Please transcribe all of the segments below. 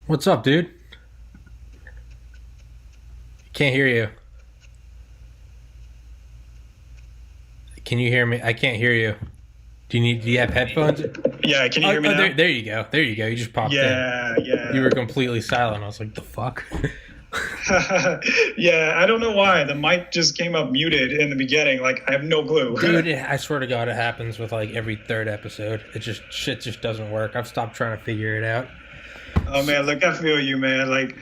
What's up, dude? Can't hear you. Can you hear me? I can't hear you. Do you have headphones? Yeah, can you hear me now? There you go. There you go. You just popped in. Yeah, You were yeah. completely silent. I was like, the fuck? Yeah, I don't know why. The mic just came up muted in the beginning. Like, I have no clue. Dude, I swear to God, it happens with like every third episode. Shit just doesn't work. I've stopped trying to figure it out. Oh man, look, I feel you, man. Like,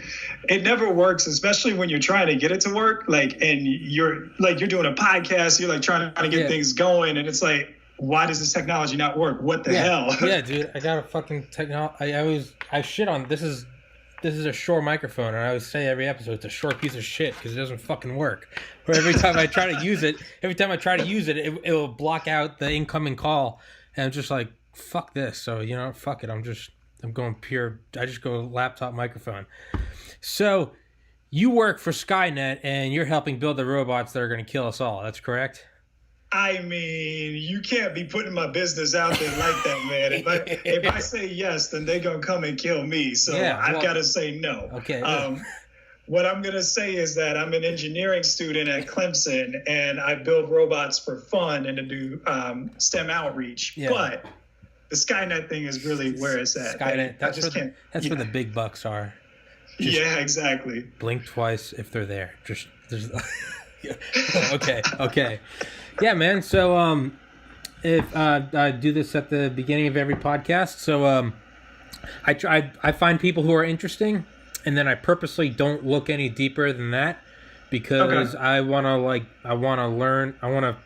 it never works, especially when you're trying to get it to work. Like, and you're doing a podcast, you're like trying to get Yeah. things going, and it's like, why does this technology not work? What the Yeah. hell? Yeah, dude. I got a fucking technology. I shit on this is a Shure microphone, and I always say every episode it's a Shure piece of shit because it doesn't fucking work. Or every time I try to use it, it will block out the incoming call, and I'm just like, fuck this. So fuck it. I'm going pure. I just go laptop microphone. So you work for Skynet, and you're helping build the robots that are going to kill us all. That's correct. I mean, you can't be putting my business out there like that, man. If I say yes, then they're gonna come and kill me. So Yeah, I've well, got to say no. Okay. What I'm gonna say is that I'm an engineering student at Clemson, and I build robots for fun and to do STEM outreach. Yeah. But the Skynet thing is really where it's at. Skynet. I just can't. That's Yeah, where the big bucks are. yeah, exactly. Blink twice if they're there. Just okay. Yeah, man. So if I do this at the beginning of every podcast. So I find people who are interesting, and then I purposely don't look any deeper than that because Okay. I want to learn. I want to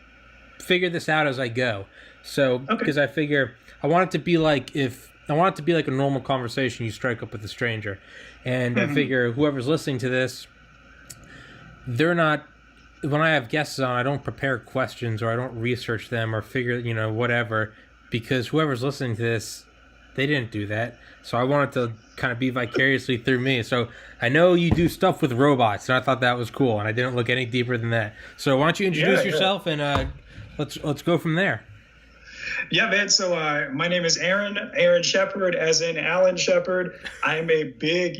figure this out as I go. So Okay. because I figure I want it to be like a normal conversation you strike up with a stranger, and I figure whoever's listening to this, they're not. When I have guests on, I don't prepare questions or I don't research them or figure, whatever, because whoever's listening to this, they didn't do that. So I wanted to kind of be vicariously through me. So I know you do stuff with robots, and I thought that was cool, and I didn't look any deeper than that. So why don't you introduce Yeah. yourself, and let's go from there. Yeah, man. So my name is Aaron Shepard, as in Alan Shepard. I'm a big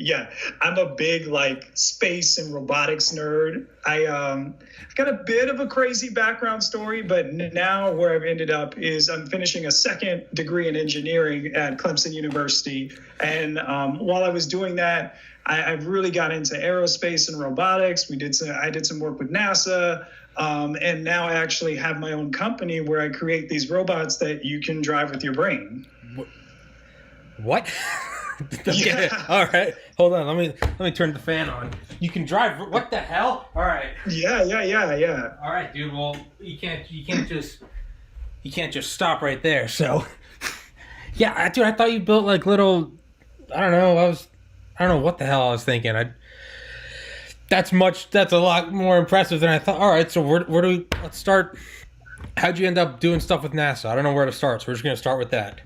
like space and robotics nerd. I've got a bit of a crazy background story, but now where I've ended up is I'm finishing a second degree in engineering at Clemson University. And while I was doing that, I've really got into aerospace and robotics. I did some work with NASA. And now I actually have my own company where I create these robots that you can drive with your brain. What? Okay. Yeah. All right. Hold on. Let me turn the fan on. You can drive. What the hell? All right. Yeah. All right, dude. Well, you can't just stop right there. So, yeah, dude, I thought you built like little. I don't know. I don't know what the hell I was thinking. That's a lot more impressive than I thought. All right, so let's start. How'd you end up doing stuff with NASA? I don't know where to start, so we're just gonna start with that.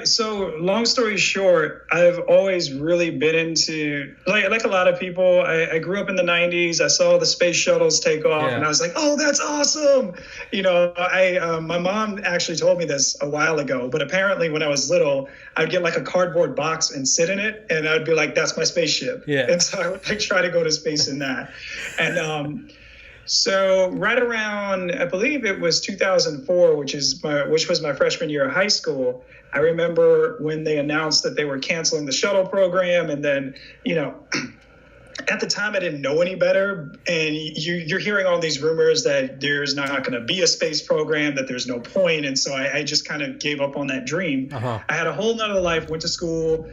So long story short, I've always really been into like a lot of people. I grew up in the '90s. I saw the space shuttles take off, Yeah. and I was like, "Oh, that's awesome!" My mom actually told me this a while ago, but apparently when I was little, I'd get like a cardboard box and sit in it, and I'd be like, "That's my spaceship." Yeah. And so I would like try to go to space in that, and so right around, I believe it was 2004, which was my freshman year of high school. I remember when they announced that they were canceling the shuttle program, and then, at the time I didn't know any better, and you're hearing all these rumors that there's not going to be a space program, that there's no point, and so I just kind of gave up on that dream. Uh-huh. I had a whole nother life, went to school,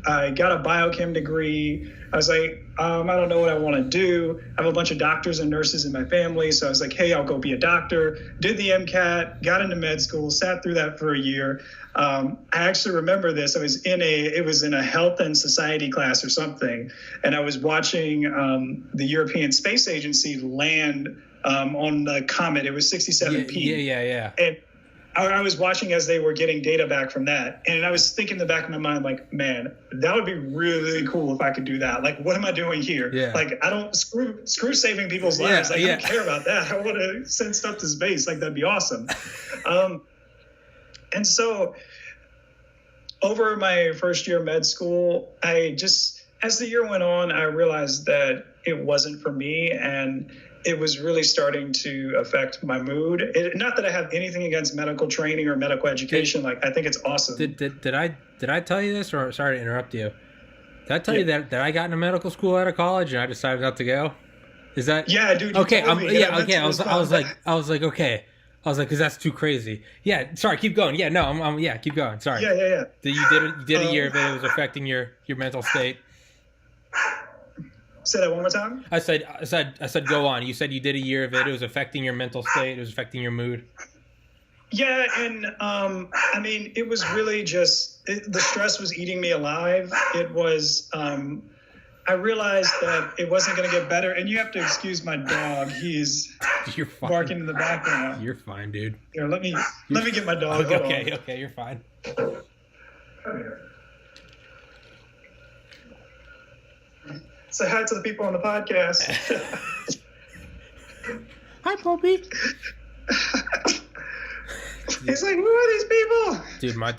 I got a biochem degree. I was like, I don't know what I want to do. I have a bunch of doctors and nurses in my family. So I was like, hey, I'll go be a doctor. Did the MCAT, got into med school, sat through that for a year. I actually remember this. It was in a health and society class or something. And I was watching the European Space Agency land on the comet. It was 67P. Yeah. And I was watching as they were getting data back from that. And I was thinking in the back of my mind, like, man, that would be really, really cool if I could do that. Like, what am I doing here? Yeah. Like, I don't screw saving people's lives. Like, I don't care about that. I want to send stuff to space. Like, that'd be awesome. And so over my first year of med school, as the year went on, I realized that it wasn't for me, and it was really starting to affect my mood. Not that I have anything against medical training or medical education. I think it's awesome. Did I tell you this, or sorry to interrupt you? Did I tell you that I got into medical school out of college and I decided not to go? Is that dude? Okay, okay. I was like, okay. I was like, because that's too crazy. Yeah, sorry, keep going. Yeah, no, yeah, keep going. Sorry. Yeah. You did a year of it. It was affecting your mental state. Say that one more time. I said, go on. You said you did a year of it. It was affecting your mental state. It was affecting your mood. Yeah, and I mean, it was really just the stress was eating me alive. It was. I realized that it wasn't going to get better, and you have to excuse my dog. He's barking in the background. You're fine, dude. Here, let me get my dog. Okay, you're fine. Come here. Say hi to the people on the podcast. Hi, Poppy. He's like, who are these people? Dude, my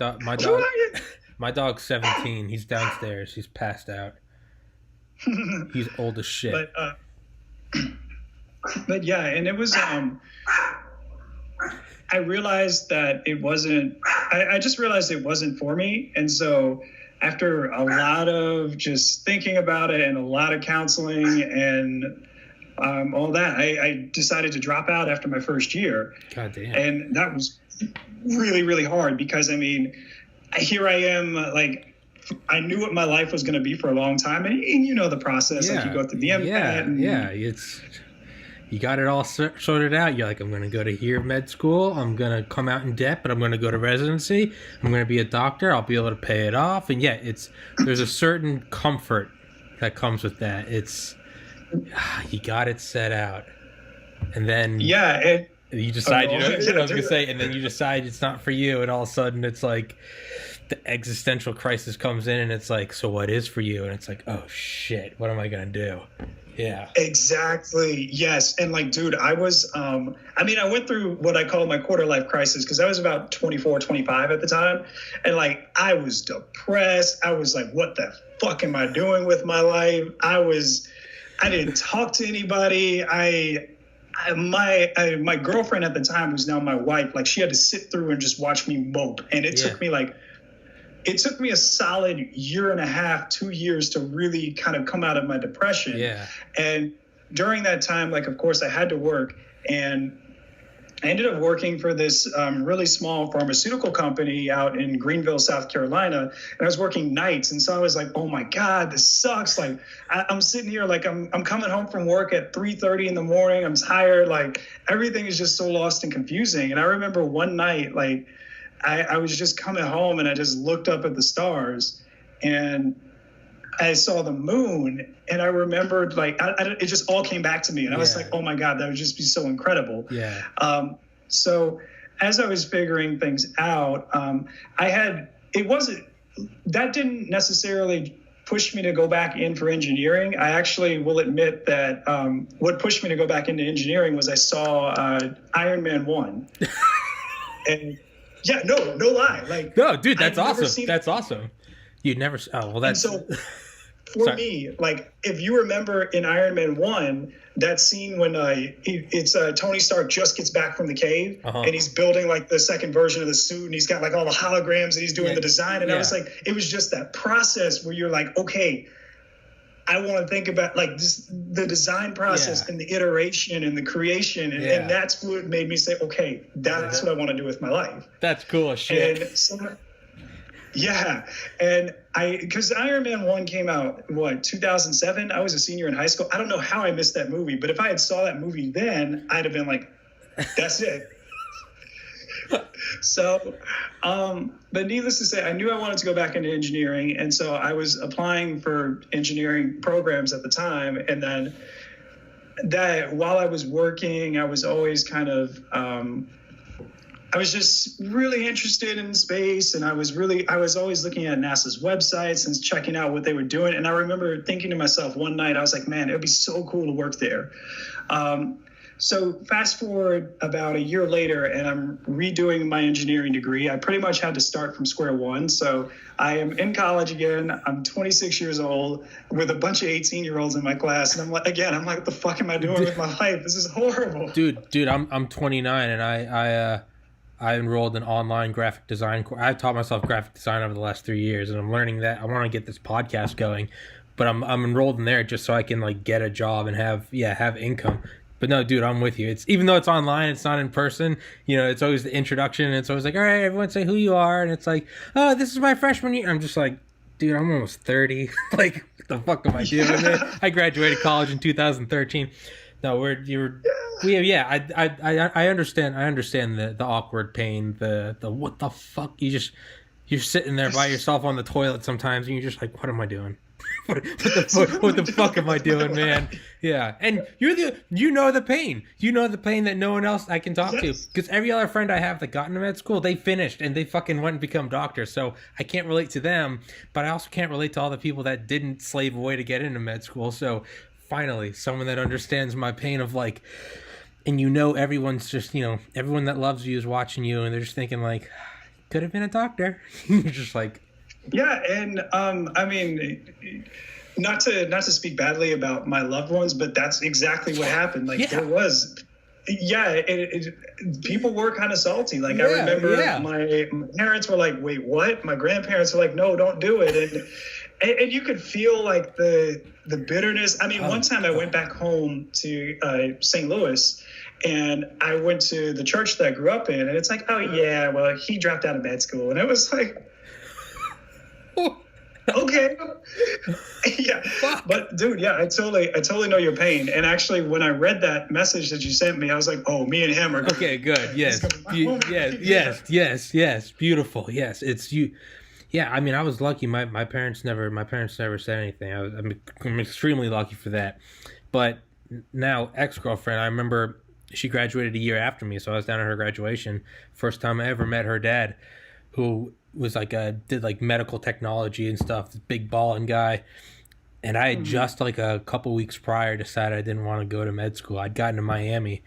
dog's 17. He's downstairs. He's passed out. He's old as shit. But yeah, and it was. I realized that it wasn't. I just realized it wasn't for me, and so after a lot of just thinking about it and a lot of counseling and all that, I decided to drop out after my first year. God damn. And that was really, really hard because, I mean, here I am, I knew what my life was going to be for a long time. And you know the process. Yeah. You go through the MCAT. You got it all sorted out. You're like, I'm going to go to here med school. I'm going to come out in debt, but I'm going to go to residency. I'm going to be a doctor. I'll be able to pay it off. And there's a certain comfort that comes with that. You got it set out. And then you decide, and then you decide it's not for you. And all of a sudden it's like the existential crisis comes in and it's like, so what is for you? And it's like, oh shit, what am I going to do? Yeah, exactly. Yes. And dude, I was, I went through what I call my quarter life crisis because I was about 24, 25 at the time. And I was depressed. I was like, what the fuck am I doing with my life? I didn't talk to anybody. My girlfriend at the time, who's now my wife, she had to sit through and just watch me mope. And it took me a solid year and a half, 2 years to really kind of come out of my depression. Yeah. And during that time, of course, I had to work. And I ended up working for this really small pharmaceutical company out in Greenville, South Carolina. And I was working nights. And so I was like, oh, my God, this sucks. I'm sitting here I'm coming home from work at 3:30 in the morning. I'm tired. Everything is just so lost and confusing. And I remember one night, I was just coming home and I just looked up at the stars and I saw the moon and I remembered it just all came back to me. And I was like, oh my God, that would just be so incredible. Yeah. So as I was figuring things out, that didn't necessarily push me to go back in for engineering. I actually will admit that what pushed me to go back into engineering was I saw Iron Man 1. And yeah, no lie. No, dude, that's awesome. That's awesome. You'd never. Oh, well, that's. And so for me, if you remember in Iron Man 1, that scene when Tony Stark just gets back from the cave and he's building the second version of the suit and he's got all the holograms and he's doing the design. And I was it was just that process where you're okay, I want to think about the design process and the iteration and the creation. And that's what made me say, okay, that's what I want to do with my life. That's cool as shit. And so, and because Iron Man 1 came out, 2007? I was a senior in high school. I don't know how I missed that movie, but if I had saw that movie then, I'd have been like, that's it. So, but needless to say, I knew I wanted to go back into engineering. And so I was applying for engineering programs at the time. And then while I was working, I was always kind of, I was just really interested in space. And I was always looking at NASA's websites and checking out what they were doing. And I remember thinking to myself one night, I was like, man, it would be so cool to work there. So fast forward about a year later, and I'm redoing my engineering degree. I pretty much had to start from square one. So I am in college again. I'm 26 years old with a bunch of 18-year-olds in my class, and I'm like, what the fuck am I doing with my life? This is horrible. Dude, I'm 29, and I enrolled in online graphic design. I've taught myself graphic design over the last 3 years, and I'm learning that. I want to get this podcast going, but I'm enrolled in there just so I can like get a job and have income. But no, dude, I'm with you. It's even though it's online, it's not in person. You know, it's always the introduction, and it's always like, all right, everyone say who you are, and it's like, oh, this is my freshman year. I'm just like, dude, I'm almost 30. Like, what the fuck am I doing? I graduated college in 2013. No, I understand. I understand the awkward pain, the what the fuck. You're sitting there by yourself on the toilet sometimes, and you're just like, what am I doing? What the fuck am I doing, man? Yeah, and you know the pain. You know the pain that no one else I can talk to, because every other friend I have that got into med school, they finished and they fucking went and become doctors. So I can't relate to them, but I also can't relate to all the people that didn't slave away to get into med school. So finally, someone that understands my pain of like, and everyone's just, everyone that loves you is watching you, and they're just thinking like, could have been a doctor. You're just like. Yeah, and I mean, not to speak badly about my loved ones, but that's exactly what happened. Like there was, people were kind of salty. Like I remember my parents were like, "Wait, what?" My grandparents were like, "No, don't do it," and you could feel like the bitterness. I mean, one time I went back home to St. Louis. And I went to the church that I grew up in, and it's like, oh yeah, well, he dropped out of med school, and it was like. Okay. Yeah. But dude, yeah, I totally know your pain. And actually when I read that message that you sent me, I was like, oh, me and him are okay, good. Yes. Yes. Beautiful. Yes. It's you. Yeah, I mean, I was lucky. My parents never said anything. I'm extremely lucky for that. But now ex-girlfriend, I remember she graduated a year after me, so I was down at her graduation. First time I ever met her dad, who was like did like medical technology and stuff, this big balling guy. And I had just like a couple weeks prior decided I didn't want to go to med school. I'd gotten to Miami,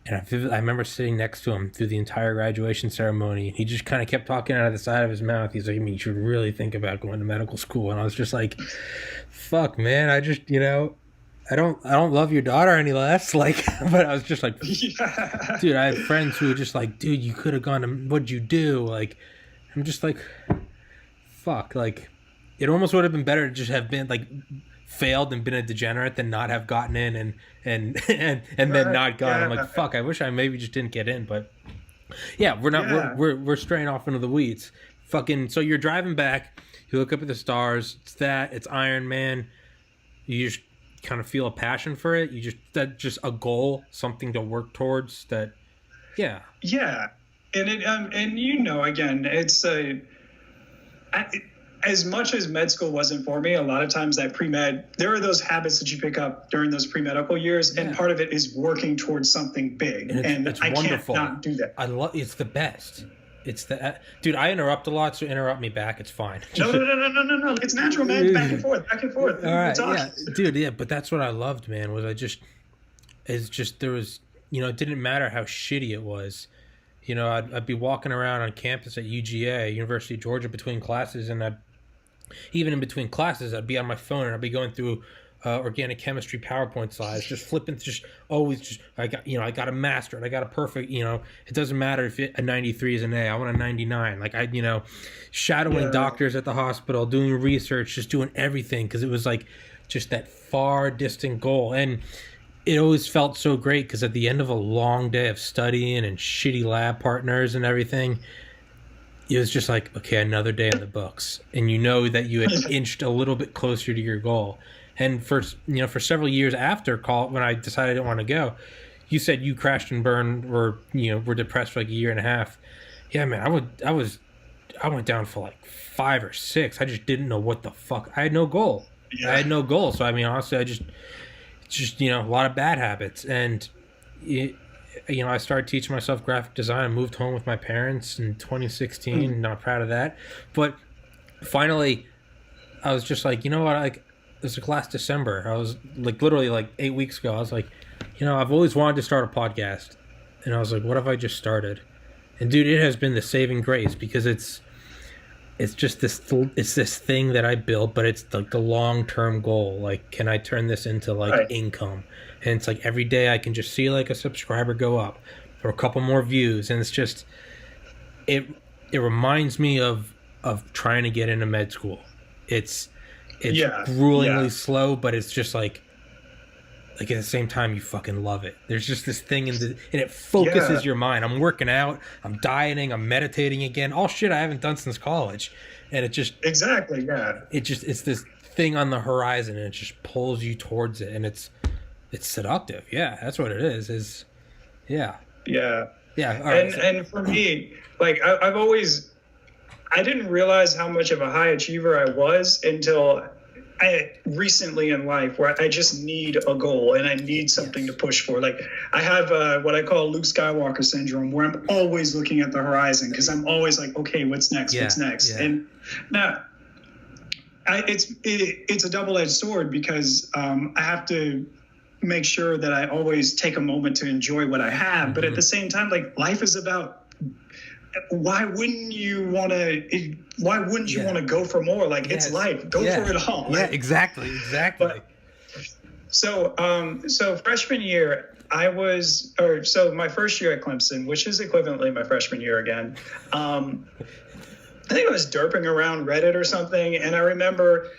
and I remember sitting next to him through the entire graduation ceremony, and he just kind of kept talking out of the side of his mouth. He's like, I mean, you should really think about going to medical school. And I was just like, fuck, man, I just, I don't love your daughter any less. Like, but I was just like, dude, I had friends who were just like, dude, you could have gone to, what'd you do? Like, I'm just like, fuck, like, it almost would have been better to just have been like failed and been a degenerate than not have gotten in and then not gone. I'm like, fuck, I wish I maybe just didn't get in. But yeah, we're straying off into the weeds. Fucking, so you're driving back, you look up at the stars, it's Iron Man, you just kind of feel a passion for it. That's just a goal, something to work towards. That, yeah. And again, it's as much as med school wasn't for me, a lot of times that pre-med, there are those habits that you pick up during those pre-medical years, and part of it is working towards something big. And it's I wonderful. Can't not do that. It's the best. Dude, I interrupt a lot, so interrupt me back. It's fine. No. It's natural, man. Back and forth. All right, yeah, dude, yeah. But that's what I loved, man. There was, it didn't matter how shitty it was. I'd be walking around on campus at UGA, University of Georgia, between classes, and even in between classes, I'd be on my phone and I'd be going through organic chemistry PowerPoint slides, just flipping, I got a master and I got a perfect, it doesn't matter if a 93 is an A, I want a 99. Like shadowing doctors at the hospital, doing research, just doing everything. 'Cause it was like just that far distant goal. And it always felt so great because at the end of a long day of studying and shitty lab partners and everything, it was just like, okay, another day in the books. And that you had inched a little bit closer to your goal. And for several years after when I decided I didn't want to go, you said you crashed and burned or, were depressed for like a year and a half. Yeah, man, I went down for like 5 or 6. I just didn't know what the fuck. I had no goal. So, I mean, honestly, I just a lot of bad habits. And, I started teaching myself graphic design. I moved home with my parents in 2016. Not proud of that. But finally, I was just like, you know what? Like, was like last December. I was like literally like 8 weeks ago. I was like, I've always wanted to start a podcast, and I was like, what if I just started? And dude, it has been the saving grace because it's just this thing that I built, but it's like the long-term goal. Like, can I turn this into like income? And it's like every day I can just see like a subscriber go up or a couple more views, and it's just it reminds me of trying to get into med school. It's gruelingly slow, but it's just like at the same time you fucking love it. There's just this thing and it focuses your mind. I'm working out, I'm dieting, I'm meditating again, all shit I haven't done since college, and it just it's this thing on the horizon, and it just pulls you towards it, and it's seductive. Yeah, that's what it is yeah all right. And for me, like I didn't realize how much of a high achiever I was until recently in life, where I just need a goal and I need something to push for. Like I have what I call Luke Skywalker syndrome, where I'm always looking at the horizon because I'm always like, okay, what's next? What's next? And now it's a double-edged sword because I have to make sure that I always take a moment to enjoy what I have. But at the same time, like life is about, why wouldn't you want to go for more? Like it's life, go for it all. Yeah, exactly. But, so freshman year my first year at Clemson, which is equivalently my freshman year again, I think I was derping around Reddit or something, and I remember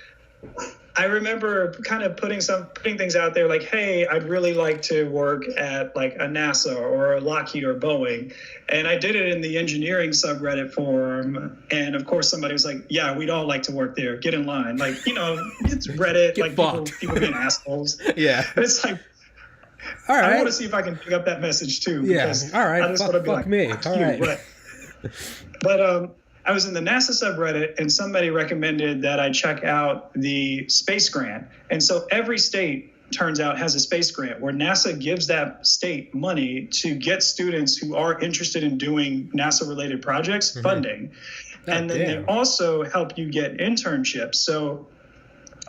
kind of putting things out there like, hey, I'd really like to work at like a NASA or a Lockheed or Boeing. And I did it in the engineering subreddit forum. And of course somebody was like, yeah, we'd all like to work there. Get in line. Like, it's Reddit, like people being assholes. Yeah. But it's like, all right. I want to see if I can pick up that message too. Yeah. All right. I just want to be like, me. All right. But I was in the NASA subreddit, and somebody recommended that I check out the space grant. And so every state, turns out, has a space grant where NASA gives that state money to get students who are interested in doing NASA-related projects funding. And then they also help you get internships. So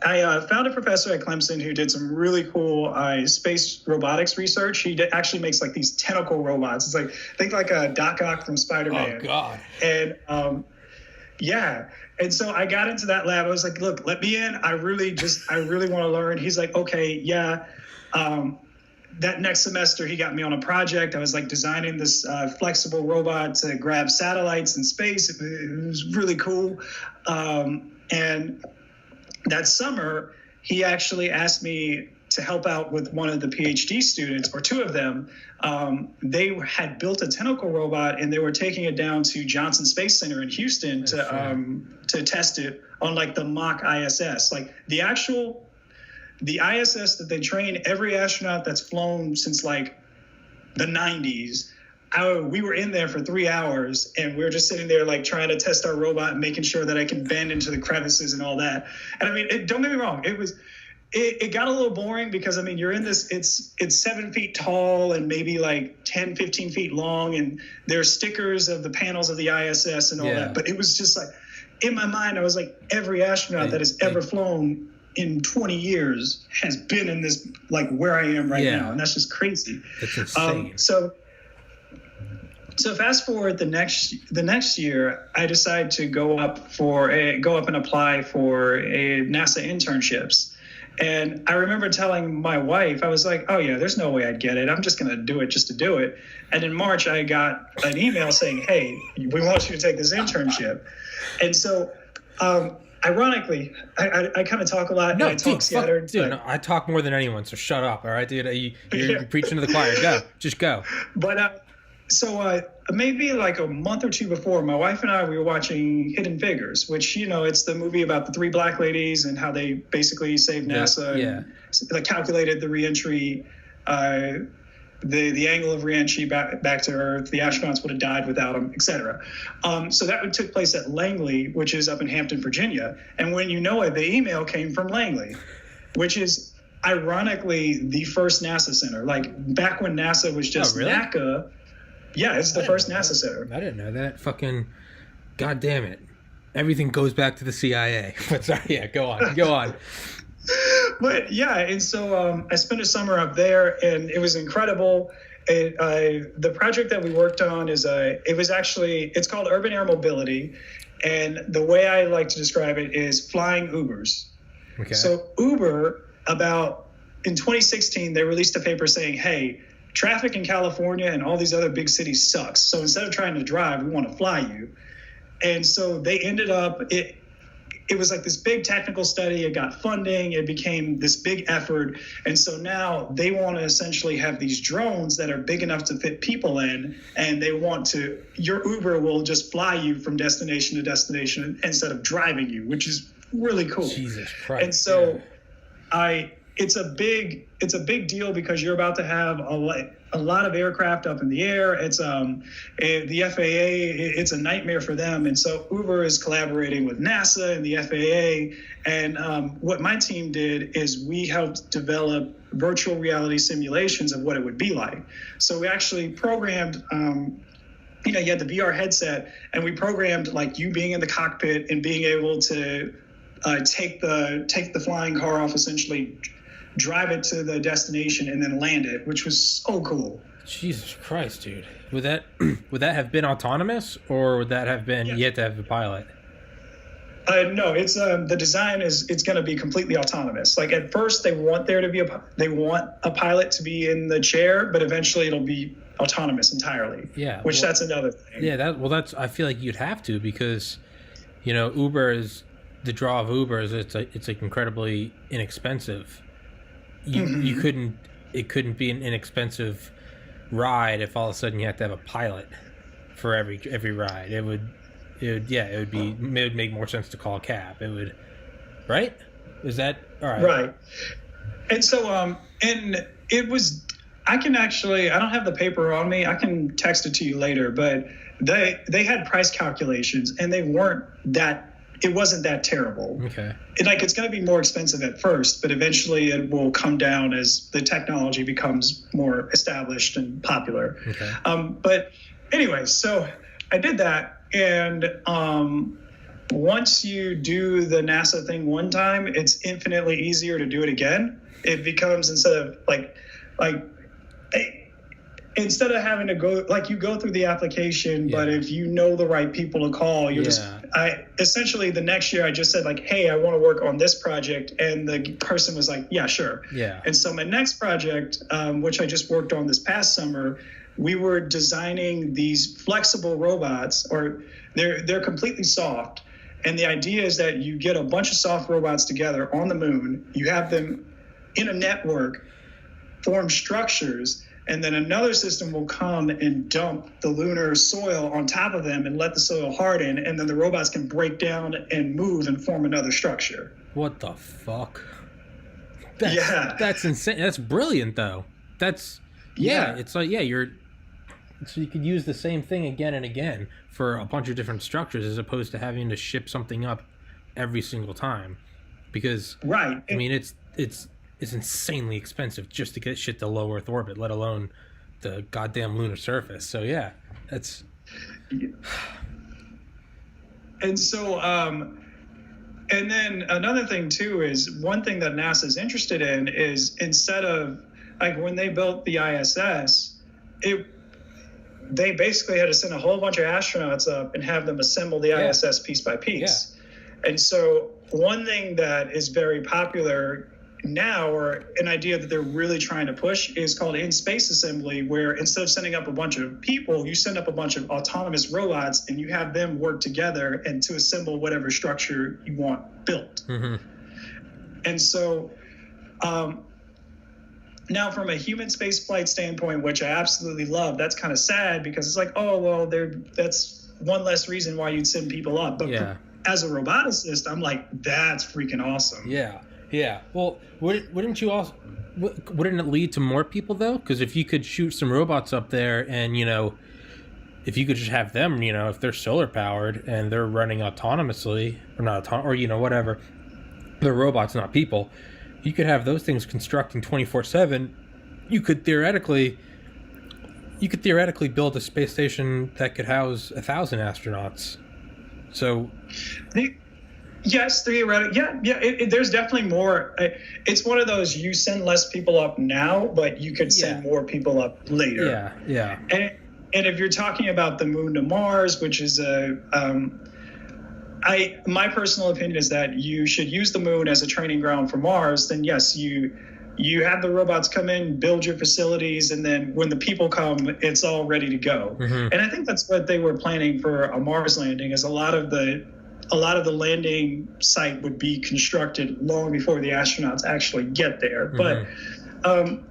I found a professor at Clemson who did some really cool space robotics research. He actually makes like these tentacle robots. It's like, think like a Doc Ock from Spider-Man. Oh, God. And and so I got into that lab. I was like, look, let me in. I really want to learn. He's like, okay, that next semester he got me on a project. I was like designing this flexible robot to grab satellites in space. It was really cool. And that summer, he actually asked me to help out with one of the PhD students, or two of them. They had built a tentacle robot, and they were taking it down to Johnson Space Center in Houston to test it on like the mock ISS. Like the ISS that they train every astronaut that's flown since like the 90s. We were in there for 3 hours, and we were just sitting there like trying to test our robot and making sure that I can bend into the crevices and all that. And I mean, don't get me wrong, it got a little boring because I mean, you're in this, it's 7 feet tall and maybe like 10, 15 feet long, and there's stickers of the panels of the ISS and all that. But it was just like, in my mind, I was like, every astronaut that has ever flown in 20 years has been in this, like where I am right now. And that's just crazy. That's insane. So fast forward the next year, I decided to go up and apply for a NASA internships. And I remember telling my wife, I was like, oh yeah, there's no way I'd get it. I'm just going to do it just to do it. And in March, I got an email saying, hey, we want you to take this internship. And so, ironically, I kind of talk a lot. No, and I talk scattered. No, I talk more than anyone, so shut up, all right, dude? You're preaching to the choir. Go. Just go. But so maybe like a month or two before, my wife and I, we were watching Hidden Figures, which, it's the movie about the three black ladies and how they basically saved NASA and calculated the reentry, the angle of reentry back to Earth. The astronauts would have died without them, etc. So that took place at Langley, which is up in Hampton, Virginia. And when you know it, the email came from Langley, which is ironically the first NASA center. Like back when NASA was just NACA. Yeah, it's the first NASA center. I didn't know that. Fucking, God damn it! Everything goes back to the CIA. But sorry, go on. But yeah, and so I spent a summer up there, and it was incredible. The project that we worked on it's called Urban Air Mobility, and the way I like to describe it is flying Ubers. Okay. So Uber, in 2016, they released a paper saying, hey, traffic in California and all these other big cities sucks. So instead of trying to drive, we want to fly you. And so they ended up, it was like this big technical study. It got funding. It became this big effort. And so now they want to essentially have these drones that are big enough to fit people in. And your Uber will just fly you from destination to destination instead of driving you, which is really cool. Jesus Christ. And so it's a big deal because you're about to have a lot of aircraft up in the air. It's the FAA, it's a nightmare for them. And so Uber is collaborating with NASA and the FAA. And what my team did is we helped develop virtual reality simulations of what it would be like. So we actually programmed, you had the VR headset, and we programmed like you being in the cockpit and being able to take the flying car off, essentially drive it to the destination and then land it, which was so cool. Jesus Christ, dude. Would that have been autonomous, or would that have been you had to have a pilot? No, it's the design it's going to be completely autonomous. Like at first they want a pilot to be in the chair, but eventually it'll be autonomous entirely. Yeah. That's another thing. Yeah, I feel like you'd have to, because Uber is the draw of Uber is it's like incredibly inexpensive. You couldn't be an inexpensive ride if all of a sudden you have to have a pilot for every ride. It would make more sense to call a cab. It would, right? Is that all right? Right. And so and it was, I don't have the paper on me. I can text it to you later, but they had price calculations, and it wasn't that terrible. Okay. It's going to be more expensive at first, but eventually it will come down as the technology becomes more established and popular. Okay. But anyway, so I did that. And once you do the NASA thing one time, it's infinitely easier to do it again. It becomes, instead of having to go, you go through the application, but if you know the right people to call, essentially the next year I just said hey, I want to work on this project. And the person was like, yeah, sure. Yeah. And so my next project, which I just worked on this past summer, we were designing these flexible robots, or they're completely soft. And the idea is that you get a bunch of soft robots together on the moon, you have them in a network, form structures, and then another system will come and dump the lunar soil on top of them and let the soil harden, and then the robots can break down and move and form another structure. What the fuck? That's insane. That's brilliant, though. It's like, so you could use the same thing again and again for a bunch of different structures, as opposed to having to ship something up every single time. Because, right. I mean, it's insanely expensive just to get shit to low Earth orbit, let alone the goddamn lunar surface. So yeah, that's. And so, and then another thing too is, one thing that NASA is interested in is, instead of when they built the ISS, they basically had to send a whole bunch of astronauts up and have them assemble the ISS piece by piece. Yeah. And so one thing that is very popular now, or an idea that they're really trying to push, is called in-space assembly, where instead of sending up a bunch of people, you send up a bunch of autonomous robots and you have them work together and to assemble whatever structure you want built. Mm-hmm. And so now from a human space flight standpoint, which I absolutely love, that's kind of sad, because it's like, oh, well, that's one less reason why you'd send people up. But as a roboticist, I'm like, that's freaking awesome. Yeah. Yeah. Well, wouldn't it lead to more people, though? Because if you could shoot some robots up there, and if you could just have them, if they're solar powered and they're running autonomously, or whatever, they're robots, not people, you could have those things constructing 24/7. You could theoretically build a space station that could house 1,000 astronauts. So Yes, theoretically, yeah. There's definitely more. It's one of those, you send less people up now, but you could send more people up later. Yeah. And if you're talking about the moon to Mars, which is my personal opinion is that you should use the moon as a training ground for Mars. Then yes, you have the robots come in, build your facilities, and then when the people come, it's all ready to go. Mm-hmm. And I think that's what they were planning for a Mars landing. Is a lot of the landing site would be constructed long before the astronauts actually get there. Mm-hmm.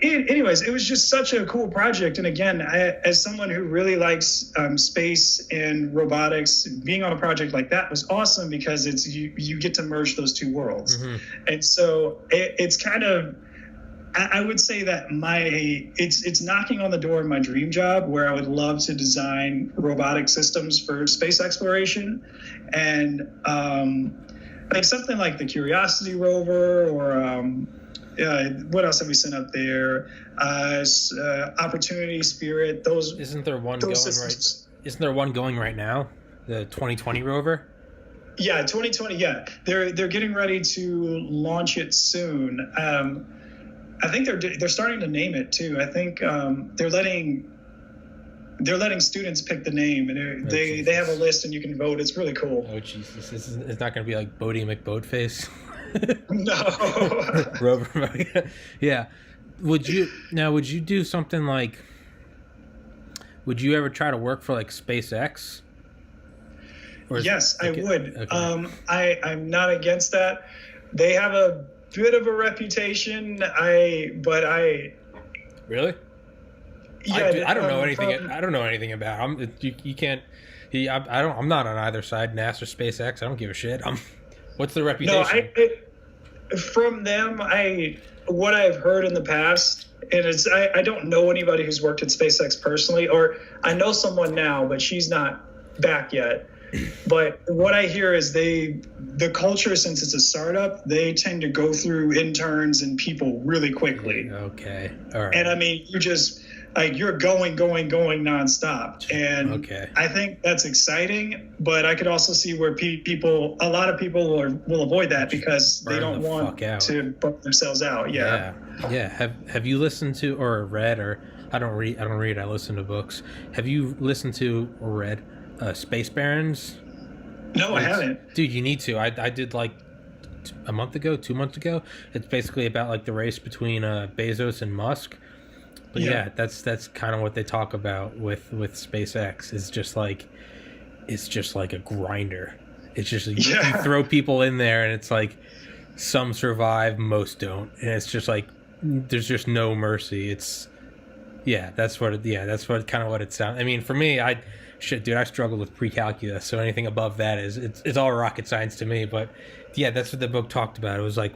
Anyways, it was just such a cool project. And again, as someone who really likes space and robotics, being on a project like that was awesome because it's you get to merge those two worlds. Mm-hmm. And so it's kind of, I would say that it's knocking on the door of my dream job, where I would love to design robotic systems for space exploration. And like something like the Curiosity rover, or what else have we sent up there? Opportunity, Spirit. Those isn't there one going systems. Right? Isn't there one going right now? The 2020 rover. Yeah, 2020. Yeah, they're getting ready to launch it soon. I think they're starting to name it too. I think they're letting students pick the name, and they have a list and you can vote. It's really cool. Oh Jesus! It's not going to be like Bodie McBoatface. No. Rover. Yeah. Would you do something like? Would you ever try to work for like SpaceX? Yes, I would. Okay. I'm not against that. They have a bit of a reputation. Really? Yeah, I don't know anything. I don't know anything about them. You can't. I'm not on either side. NASA, SpaceX. I don't give a shit. What's the reputation? No, from them, what I've heard in the past, and I don't know anybody who's worked at SpaceX personally, or I know someone now, but she's not back yet. But what I hear is the culture, since it's a startup, they tend to go through interns and people really quickly. Okay. All right. And I mean, you're going nonstop. And okay. I think that's exciting, but I could also see where a lot of people will avoid that because they don't want to burn themselves out. Yeah. Have you listened to or read, or I don't read, I listen to books. Have you listened to or read Space Barons? No, I haven't. Dude, you need to. I did like a month ago, 2 months ago. It's basically about like the race between Bezos and Musk. But yeah, that's kind of what they talk about with SpaceX. It's just like a grinder. It's just you throw people in there, and it's like some survive, most don't, and it's just like there's just no mercy. That's kind of what it sounds. I mean, for me, I struggled with pre-calculus, so anything above that it's all rocket science to me. But yeah, that's what the book talked about. It was like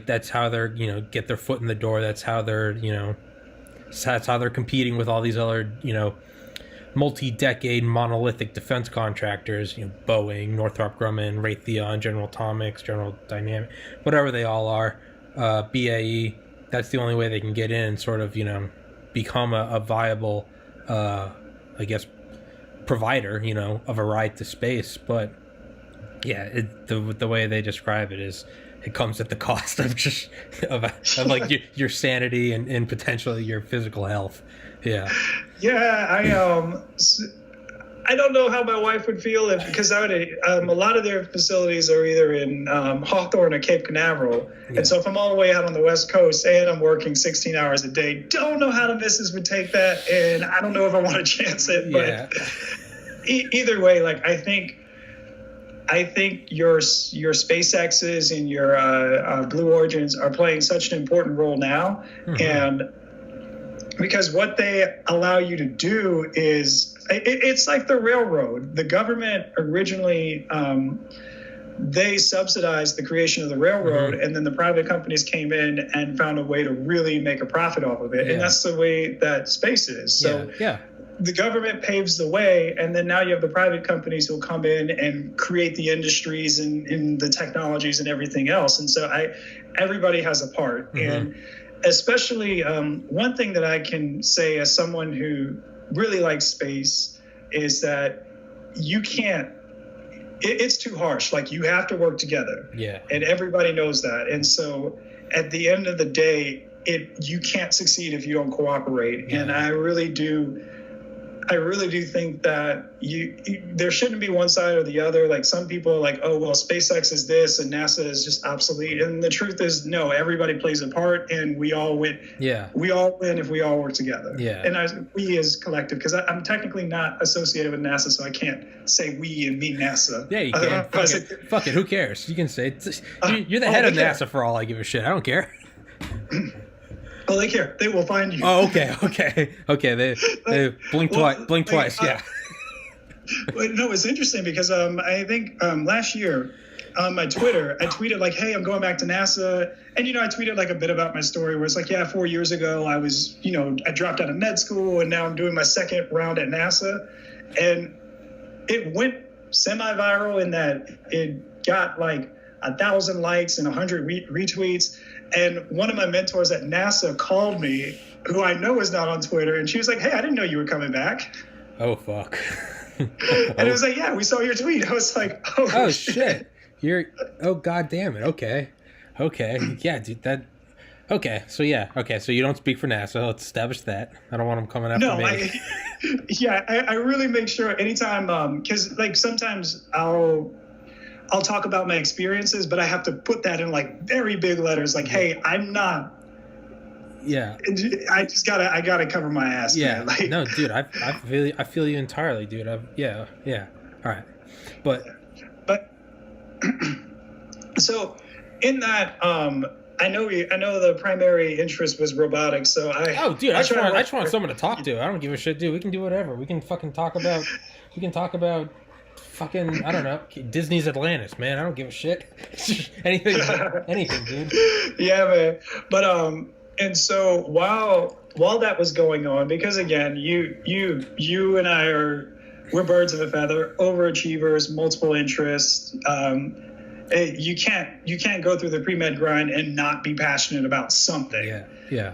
that's how they're get their foot in the door. That's how they're that's how they're competing with all these other multi-decade monolithic defense contractors. Boeing, Northrop Grumman, Raytheon, General Atomics, General Dynamics, whatever they all are. BAE. That's the only way they can get in and sort of become a viable I guess provider of a ride to space. But yeah, the way they describe it is it comes at the cost of just of like your sanity and potentially your physical health. Yeah I don't know how my wife would feel because a lot of their facilities are either in Hawthorne or Cape Canaveral. Yeah. And so if I'm all the way out on the West Coast and I'm working 16 hours a day, don't know how the missus would take that. And I don't know if I want to chance it. But either way, like I think your SpaceX's and your Blue Origins are playing such an important role now. Mm-hmm. And because what they allow you to do is it's like the railroad. The government originally they subsidized the creation of the railroad, mm-hmm. and then the private companies came in and found a way to really make a profit off of it. Yeah. And that's the way that space is. So the government paves the way, and then now you have the private companies who will come in and create the industries and the technologies and everything else. And so everybody has a part. Mm-hmm. And especially one thing that I can say as someone who really likes space is that you can't it's too harsh. Like, you have to work together. Yeah. And everybody knows that. And so at the end of the day, you can't succeed if you don't cooperate. Yeah. And I really do think that there shouldn't be one side or the other. Like, some people are like, oh, well, SpaceX is this and NASA is just obsolete. And the truth is, no, everybody plays a part, and we all win. Yeah. We all win if we all work together. Yeah. And we as collective, because I'm technically not associated with NASA, so I can't say we and mean NASA. Yeah, you can. Fuck it. Who cares? You can say you're the head of NASA for all I give a shit. I don't care. Oh, they care. They will find you. Oh, okay. They blink twice. Yeah. But no, it's interesting because I think last year on my Twitter, I tweeted like, "Hey, I'm going back to NASA," and I tweeted like a bit about my story where it's like, "Yeah, 4 years ago, I was, I dropped out of med school, and now I'm doing my second round at NASA," and it went semi-viral in that it got like 1,000 likes and 100 retweets. And one of my mentors at NASA called me, who I know is not on Twitter, and she was like, "Hey, I didn't know you were coming back." Oh, fuck. And it was like, "Yeah, we saw your tweet." I was like, "Oh shit. Oh, god damn it. Okay. Yeah, dude, okay, so yeah. Okay, so you don't speak for NASA. Let's establish that. I don't want them coming after me. I really make sure anytime, because like sometimes I'll talk about my experiences, but I have to put that in like very big letters. Like, hey, I'm not. Yeah. I gotta cover my ass. Yeah. Man. Like, no, dude, I feel you entirely, dude. Yeah. All right, but so in that, I know the primary interest was robotics. So I just want someone to talk to. I don't give a shit, dude. We can do whatever. We can fucking talk about. Fucking, I don't know, Disney's Atlantis, man. I don't give a shit. anything, dude. Yeah, man. But and so while that was going on, because again, you and we're birds of a feather, overachievers, multiple interests. You can't go through the pre-med grind and not be passionate about something. Yeah.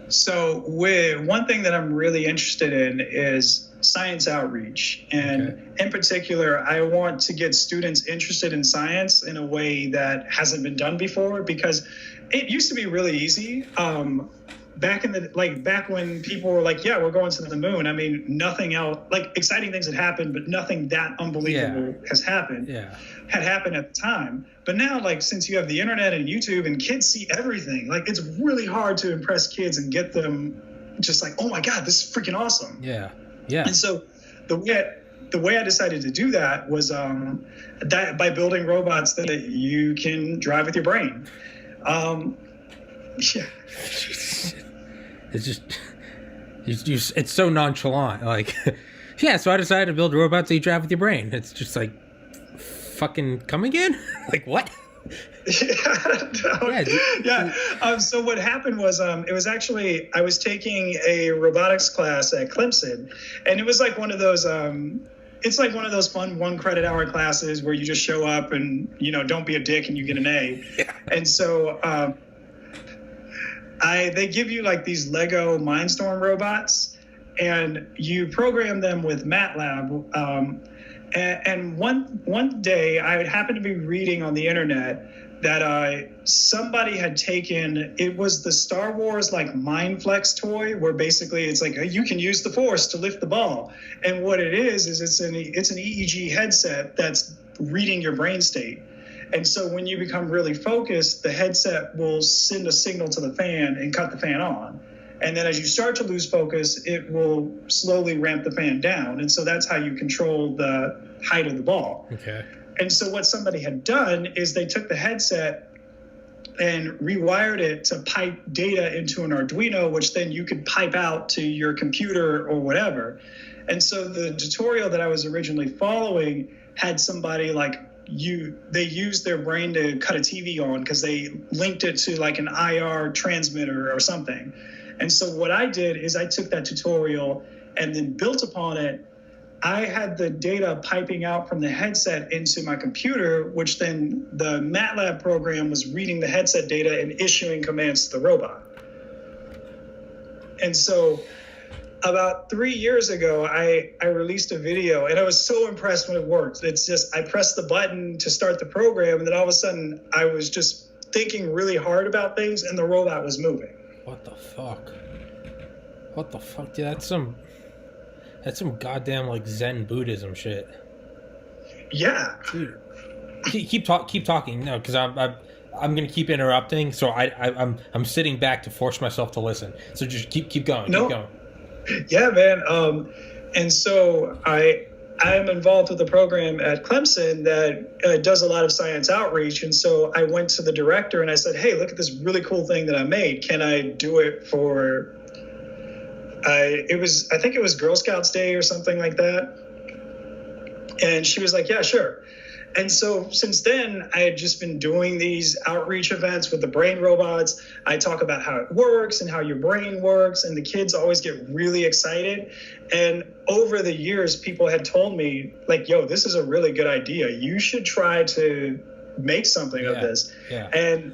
So one thing that I'm really interested in is science outreach. And in particular, I want to get students interested in science in a way that hasn't been done before, because it used to be really easy. Back when people were like, yeah, we're going to the moon. I mean, nothing else, like exciting things had happened, but nothing that unbelievable had happened at the time. But now, like, since you have the internet and YouTube and kids see everything, like, it's really hard to impress kids and get them just like, oh my God, this is freaking awesome. Yeah. And so the way I decided to do that was that by building robots that you can drive with your brain. It's just it's so nonchalant. Like, yeah. So I decided to build robots that you drive with your brain. It's just like, fucking come again? Like, what? So what happened was it was actually, I was taking a robotics class at Clemson, and it was like one of those it's like one of those fun 1 credit hour classes where you just show up and don't be a dick and you get an A. And so they give you like these Lego Mindstorm robots, and you program them with MATLAB. And one day I happened to be reading on the internet that somebody had taken, it was the Star Wars like Mindflex toy, where basically it's like you can use the Force to lift the ball. And what it is it's an EEG headset that's reading your brain state. And so when you become really focused, the headset will send a signal to the fan and cut the fan on. And then as you start to lose focus, it will slowly ramp the fan down. And so that's how you control the height of the ball. Okay. And so what somebody had done is they took the headset and rewired it to pipe data into an Arduino, which then you could pipe out to your computer or whatever. And so the tutorial that I was originally following had somebody like they used their brain to cut a TV on because they linked it to like an IR transmitter or something. And so what I did is I took that tutorial and then built upon it. I had the data piping out from the headset into my computer, which then the MATLAB program was reading the headset data and issuing commands to the robot. And so about 3 years ago, I released a video, and I was so impressed when it worked. It's just, I pressed the button to start the program, and then all of a sudden I was just thinking really hard about things, and the robot was moving. What the fuck? What the fuck, dude? That's some goddamn like Zen Buddhism shit. Yeah. Dude, keep talking. No, because I'm gonna keep interrupting. So I'm sitting back to force myself to listen. So just keep going. No. Keep going. Yeah, man. And so I'm involved with a program at Clemson that does a lot of science outreach. And so I went to the director and I said, hey, look at this really cool thing that I made. Can I do it for, I think it was Girl Scouts Day or something like that. And she was like, yeah, sure. And so since then, I had just been doing these outreach events with the brain robots. I talk about how it works and how your brain works, and the kids always get really excited. And over the years, people had told me, like, yo, this is a really good idea. You should try to make something of this. Yeah. And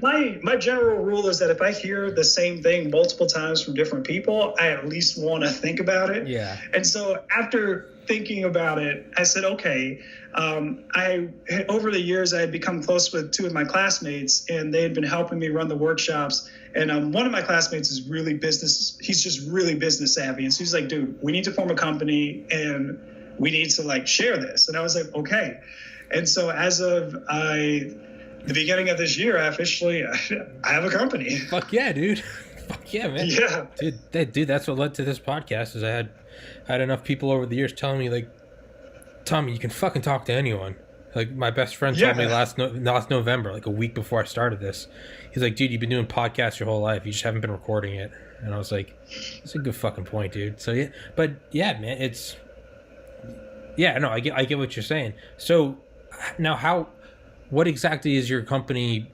my general rule is that if I hear the same thing multiple times from different people, I at least want to think about it. Yeah. And so after thinking about it, I said, okay, over the years, I had become close with two of my classmates, and they had been helping me run the workshops. And one of my classmates is he's just really business savvy. And so he's like, dude, we need to form a company and we need to like share this. And I was like, okay. And so as of the beginning of this year, I have a company. Fuck yeah, dude. Fuck yeah, man. Yeah. Dude, that's what led to this podcast is I had enough people over the years telling me, like, Tommy, you can fucking talk to anyone. Like, my best friend told me last November, like a week before I started this. He's like, dude, you've been doing podcasts your whole life. You just haven't been recording it. And I was like, that's a good fucking point, dude. So, yeah. But, yeah, man, it's... Yeah, no, I get what you're saying. So, now what exactly is your company?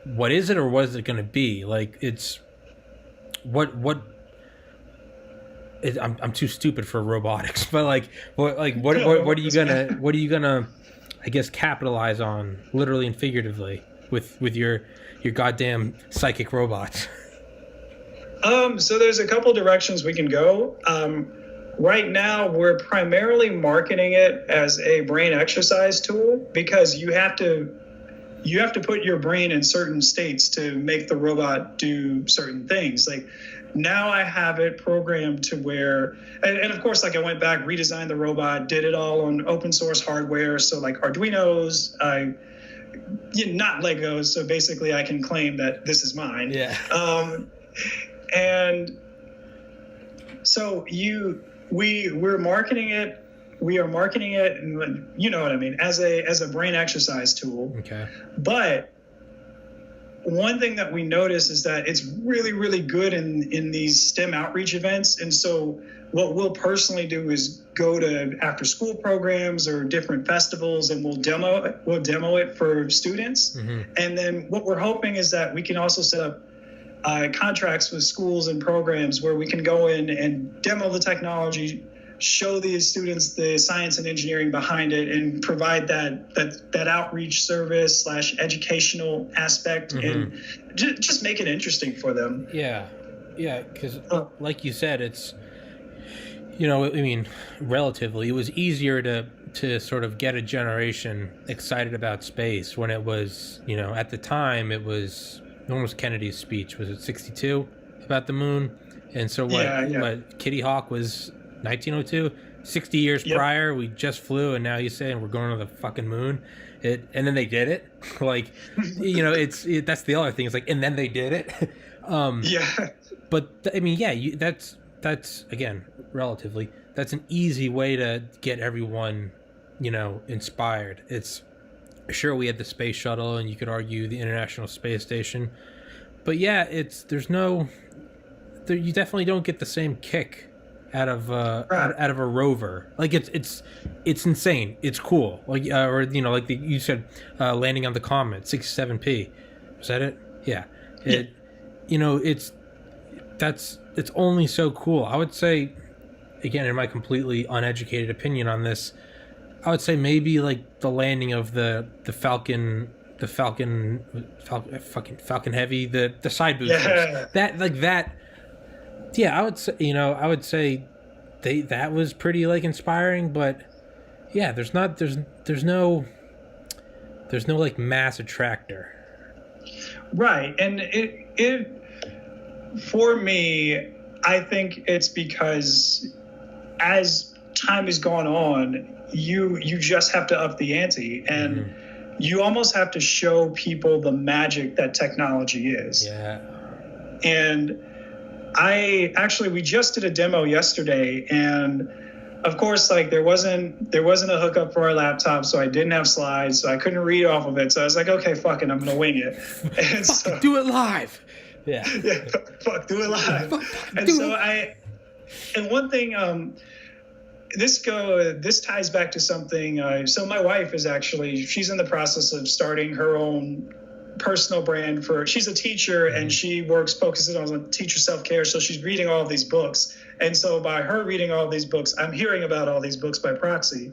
What is it, or what is it going to be? Like, it's... I'm too stupid for robotics, but what are you gonna I guess capitalize on, literally and figuratively, with your goddamn psychic robots? So there's a couple directions we can go. Right now, we're primarily marketing it as a brain exercise tool because you have to put your brain in certain states to make the robot do certain things. Like, now I have it programmed to where, and of course, like, I went back, redesigned the robot, did it all on open source hardware. So like Arduinos, not Legos. So basically I can claim that this is mine. Yeah. And so we're marketing it. We are marketing it, and you know what I mean, as a brain exercise tool. Okay. But one thing that we notice is that it's really, really good in these STEM outreach events. And so what we'll personally do is go to after school programs or different festivals, and we'll demo it for students. Mm-hmm. And then what we're hoping is that we can also set up contracts with schools and programs where we can go in and demo the technology, show these students the science and engineering behind it, and provide that outreach service / educational aspect. Mm-hmm. And just make it interesting for them. Yeah, because like you said, it's, I mean, relatively, it was easier to sort of get a generation excited about space when it was, at the time it was, when was Kennedy's speech? Was it 62 about the moon? And so what Kitty Hawk was 1902, 60 years prior, we just flew, and now he's saying we're going to the fucking moon. And then they did it. Like, that's the other thing. It's like, and then they did it. But I mean, that's again, relatively, that's an easy way to get everyone, inspired. It's sure we had the space shuttle, and you could argue the International Space Station, but yeah, you definitely don't get the same kick out of a rover. Like, it's insane. It's cool. Like, like you said, landing on the comet, 67p. Was that it? Yeah. It's only so cool. I would say, again, in my completely uneducated opinion on this, I would say maybe like the landing of the Falcon Heavy, the side boosters. Yeah, I would say that was pretty like inspiring, but yeah, there's no like mass attractor. Right. And it for me, I think it's because as time has gone on, you just have to up the ante, and you almost have to show people the magic that technology is. Yeah. And we just did a demo yesterday, and of course, like there wasn't a hookup for our laptop, so I didn't have slides, so I couldn't read off of it. So I was like, okay, fuck it, I'm gonna wing it. And so, do it live. Yeah. Yeah, fuck, do it live. And one thing, this ties back to something. So my wife she's in the process of starting her own personal brand she's a teacher, and she focuses on teacher self-care. So she's reading all of these books. And so by her reading all of these books, I'm hearing about all these books by proxy.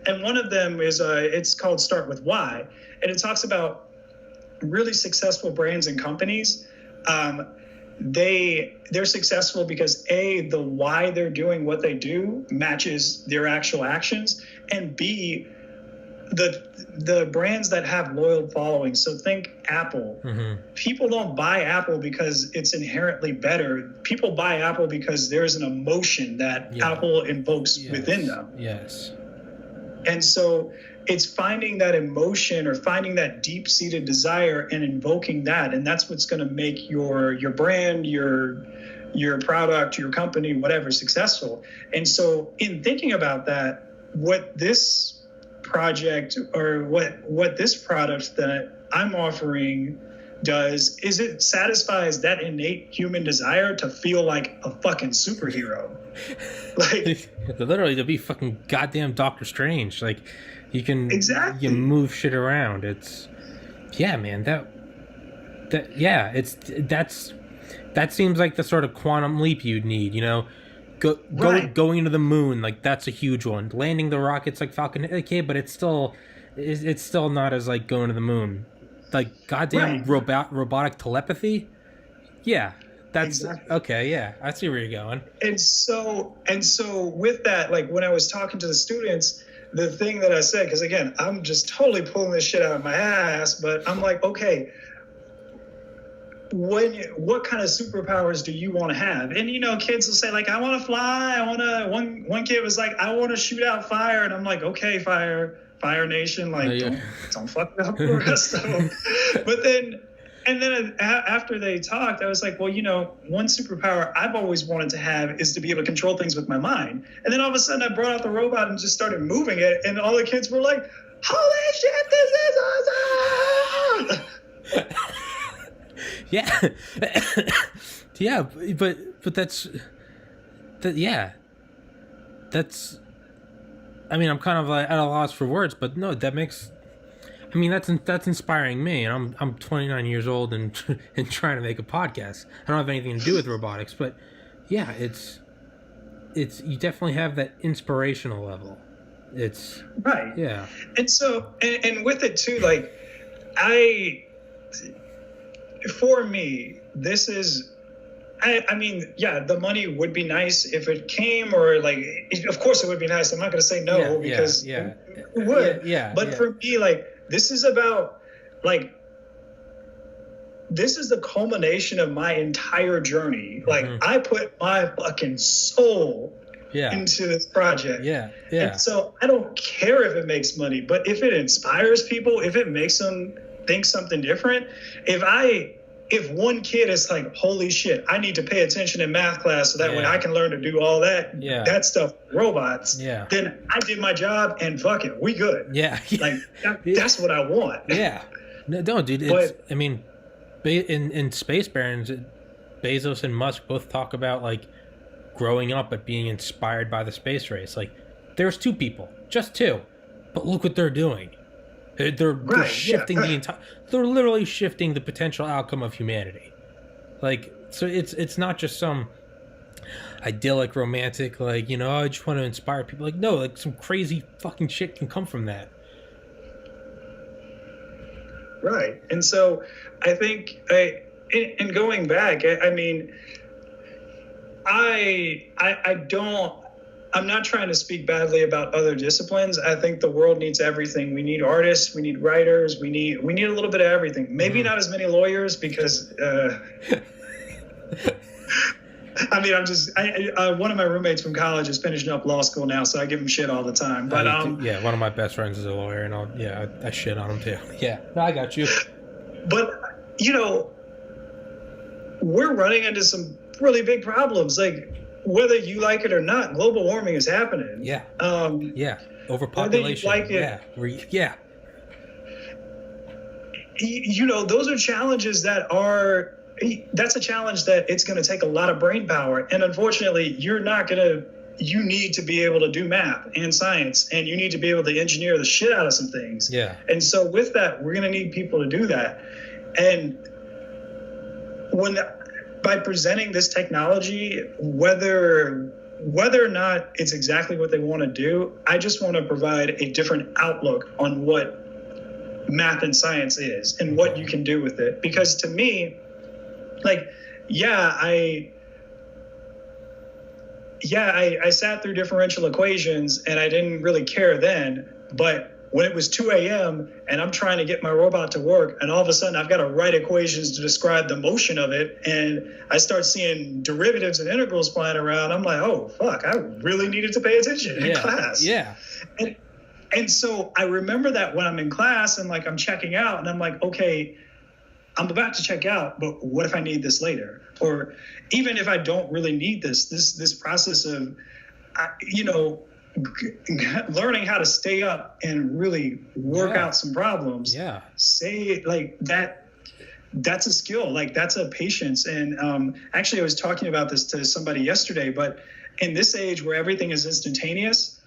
And one of them is, it's called Start With Why. And it talks about really successful brands and companies. They're successful because the why they're doing what they do matches their actual actions, and B, the brands that have loyal followings. So think Apple. People don't buy Apple because it's inherently better. People buy Apple because there's an emotion that Apple invokes within them. Yes. And so it's finding that emotion or finding that deep-seated desire and invoking that, and that's what's going to make your brand, your product, your company, whatever, successful. And so in thinking about that, what this project or what this product that I'm offering does is it satisfies that innate human desire to feel like a fucking superhero. Like literally to be fucking goddamn Doctor Strange. Like you can exactly. You move shit around. It's man, that seems like the sort of quantum leap you'd need, going into the moon, like that's a huge one. Landing the rockets like Falcon, okay, but it's still not as like going to the moon. Like goddamn robotic telepathy. Yeah, that's exactly. Okay. Yeah, I see where you're going. And so with that, like when I was talking to the students, the thing that I said, because again, I'm just totally pulling this shit out of my ass, but I'm like, okay, what kind of superpowers do you want to have? And kids will say like, I want to fly. One kid was like, I want to shoot out fire, and I'm like, okay, Fire Nation, like don't fuck it up for the rest of them. But then after they talked, I was like, well, one superpower I've always wanted to have is to be able to control things with my mind. And then all of a sudden I brought out the robot and just started moving it, and all the kids were like, holy shit, this is awesome. Yeah. Yeah, but that's I mean, I'm kind of like at a loss for words, but no, that's inspiring me, and I'm 29 years old and trying to make a podcast. I don't have anything to do with robotics, but yeah, it's you definitely have that inspirational level. It's right. Yeah. And so and with it too, like for me, this is, I mean, yeah, the money would be nice if it came, or like, of course it would be nice. I'm not going to say no because it would. But for me, like, this is about, like, this is the culmination of my entire journey. Like, I put my fucking soul into this project. And so I don't care if it makes money, but if it inspires people, if it makes them think something different, if one kid is like, holy shit, I need to pay attention in math class so that way I can learn to do all that stuff, robots, then I did my job and fuck it, we good. Like that's what I want. No, dude, I mean, in Space Barons, Bezos and Musk both talk about like growing up but being inspired by the space race. Like there's two people, just two, but look what they're doing. They're shifting the entire. They're literally shifting the potential outcome of humanity. Like, so it's not just some idyllic, romantic, like, I just want to inspire people. Like, no, like some crazy fucking shit can come from that. Right, and so I think, in going back, I mean, I don't. I'm not trying to speak badly about other disciplines. I think the world needs everything. We need artists, we need writers, we need a little bit of everything. Maybe not as many lawyers because I mean, one of my roommates from college is finishing up law school now, so I give him shit all the time. But yeah, one of my best friends is a lawyer, and I shit on him too. Yeah, no, I got you. But we're running into some really big problems. Like, whether you like it or not, global warming is happening. Yeah. Yeah. Overpopulation. Whether you like it. Yeah. Those are challenges that's a challenge that it's going to take a lot of brain power. And unfortunately, you need to be able to do math and science, and you need to be able to engineer the shit out of some things. Yeah. And so with that, we're going to need people to do that. And by presenting this technology, whether or not it's exactly what they want to do, I just want to provide a different outlook on what math and science is and what you can do with it. Because to me, I sat through differential equations and I didn't really care then, but when it was 2 a.m. and I'm trying to get my robot to work, and all of a sudden I've got to write equations to describe the motion of it, and I start seeing derivatives and integrals flying around, I'm like, oh, fuck, I really needed to pay attention in class. Yeah. And so I remember that when I'm in class and I'm checking out, and I'm like, okay, I'm about to check out, but what if I need this later? Or even if I don't really need this process of, learning how to stay up and really work out some problems. Yeah. Say that's a skill. That's a patience. And actually I was talking about this to somebody yesterday, but in this age where everything is instantaneous,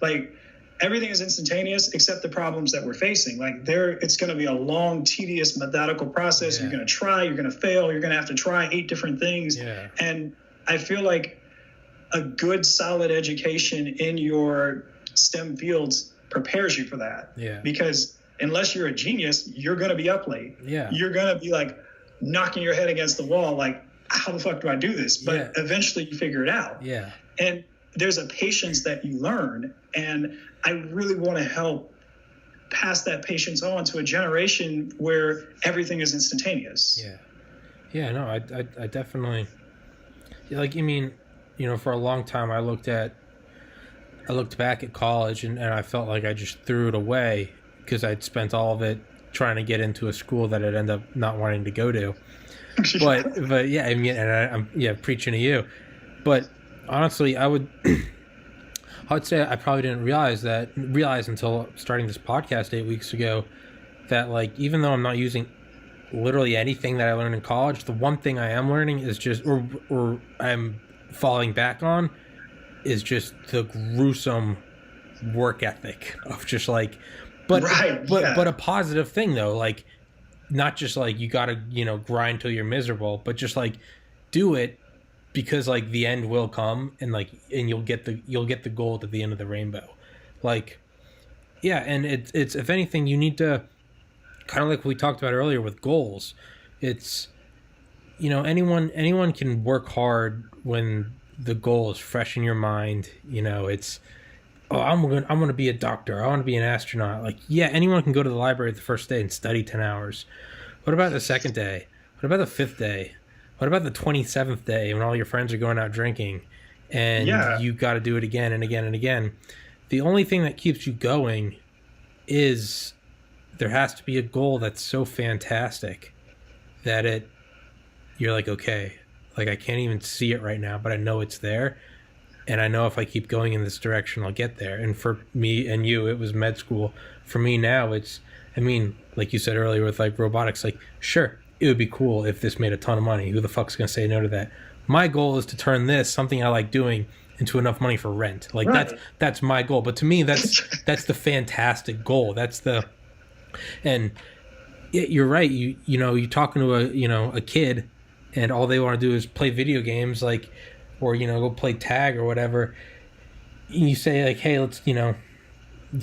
everything is instantaneous except the problems that we're facing. It's going to be a long, tedious, methodical process. Yeah. You're going to try, you're going to fail, you're going to have to try 8 different things. Yeah. And I feel like a good, solid education in your STEM fields prepares you for that. Yeah. Because unless you're a genius, you're going to be up late. Yeah. You're going to be knocking your head against the wall, how the fuck do I do this? But eventually you figure it out. Yeah. And there's a patience that you learn. And I really want to help pass that patience on to a generation where everything is instantaneous. Yeah. Yeah, no, I definitely, for a long time I looked back at college and I felt like I just threw it away because I'd spent all of it trying to get into a school that I'd end up not wanting to go to. But yeah, I'm preaching to you. But honestly, I would say I probably didn't realize until starting this podcast 8 weeks ago that even though I'm not using literally anything that I learned in college, the one thing I am learning is just or I'm falling back on is just the gruesome work ethic of just but a positive thing though, not just you gotta grind till you're miserable, but just do it because the end will come and you'll get the gold at the end of the rainbow. And it's if anything you need to kind of like we talked about earlier with goals. It's anyone can work hard when the goal is fresh in your mind. It's I'm gonna be a doctor, I want to be an astronaut. Anyone can go to the library the first day and study 10 hours. What about the second day? What about the 5th day? What about the 27th day when all your friends are going out drinking and you got to do it again and again and again? The only thing that keeps you going is there has to be a goal that's so fantastic that you're okay, I can't even see it right now, but I know it's there. And I know if I keep going in this direction, I'll get there. And for me and you, it was med school. For me now, like you said earlier with robotics, sure, it would be cool if this made a ton of money. Who the fuck's going to say no to that? My goal is to turn this, something I like doing, into enough money for rent. Right. That's my goal. But to me, that's the fantastic goal. And you're right. You're talking to a kid and all they want to do is play video games, or go play tag or whatever. You say hey, let's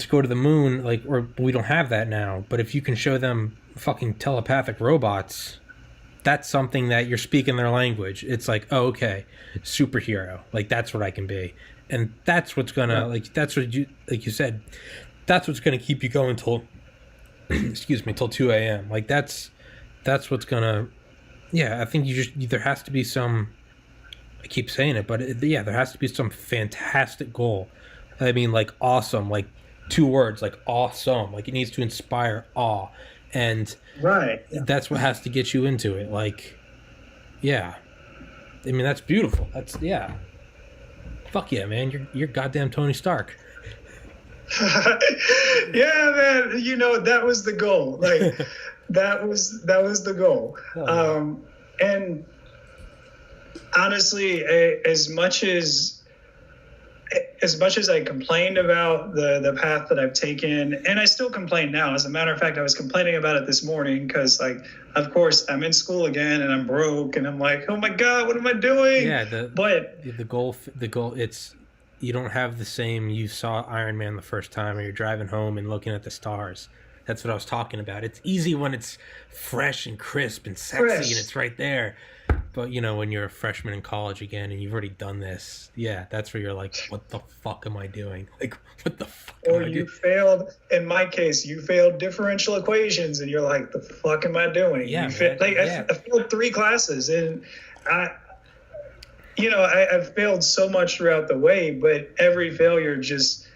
go to the moon, or we don't have that now. But if you can show them fucking telepathic robots, that's something that you're speaking their language. It's like, oh, okay, superhero. Like, that's what I can be. And that's what's gonna, like, that's what you, like you said, that's what's gonna keep you going till, excuse me, till 2 a.m. Like, that's what's gonna, I think there has to be some, I keep saying it, but there has to be some fantastic goal. I mean, like, awesome, like, 2 words, like, awesome. Like, it needs to inspire awe. And that's what has to get you into it. Like, I mean, that's beautiful. That's, fuck yeah, man. You're goddamn Tony Stark. Yeah, man. You know, that was the goal. Like, that was the goal. And honestly, as much as I complained about the path that I've taken, and I still complain now. As a matter of fact, I was complaining about it this morning because, like, of course, I'm in school again and I'm broke and I'm like, oh my God, what am I doing? Yeah, the goal, it's, you don't have the same, you saw Iron Man the first time or you're driving home and looking at the stars. That's what I was talking about. It's easy when it's fresh and crisp and sexy and it's right there. But, you know, when you're a freshman in college again and you've already done this, that's where you're like, what the fuck am I doing? Like, what the fuck am I doing? Or you failed, in my case, you failed differential equations and you're like, the fuck am I doing? Yeah, I failed 3 classes and I've failed so much throughout the way, but every failure just,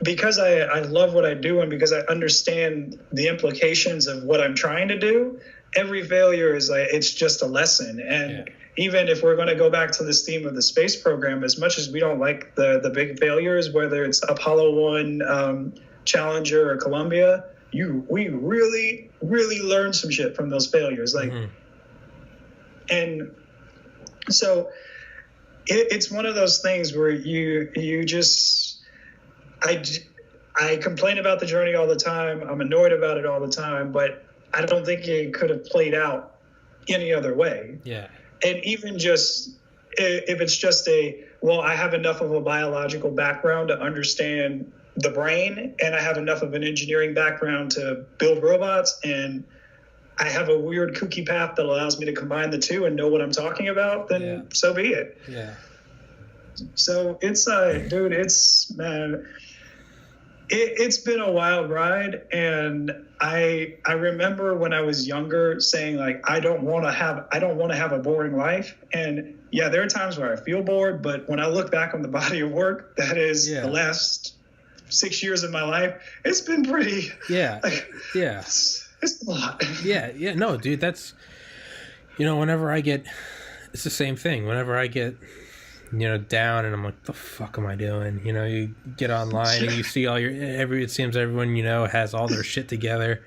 because I love what I do and because I understand the implications of what I'm trying to do, every failure is like, it's just a lesson. And even if we're going to go back to this theme of the space program, as much as we don't like the big failures, whether it's Apollo 1, Challenger, or Columbia, we really, really learned some shit from those failures. Like, and so it's one of those things where you just, I complain about the journey all the time. I'm annoyed about it all the time, but I don't think it could have played out any other way. Yeah. And even just if it's just I have enough of a biological background to understand the brain, and I have enough of an engineering background to build robots, and I have a weird kooky path that allows me to combine the two and know what I'm talking about, then so be it. Yeah. So it's dude, it's been a wild ride, and I remember when I was younger saying, like, I don't want to have a boring life. And there are times where I feel bored, but when I look back on the body of work that is the last 6 years of my life, it's been pretty it's a lot. No, dude, that's, whenever I get, it's the same thing. Whenever I get, down and I'm like, the fuck am I doing? You get online and you see it seems everyone, has all their shit together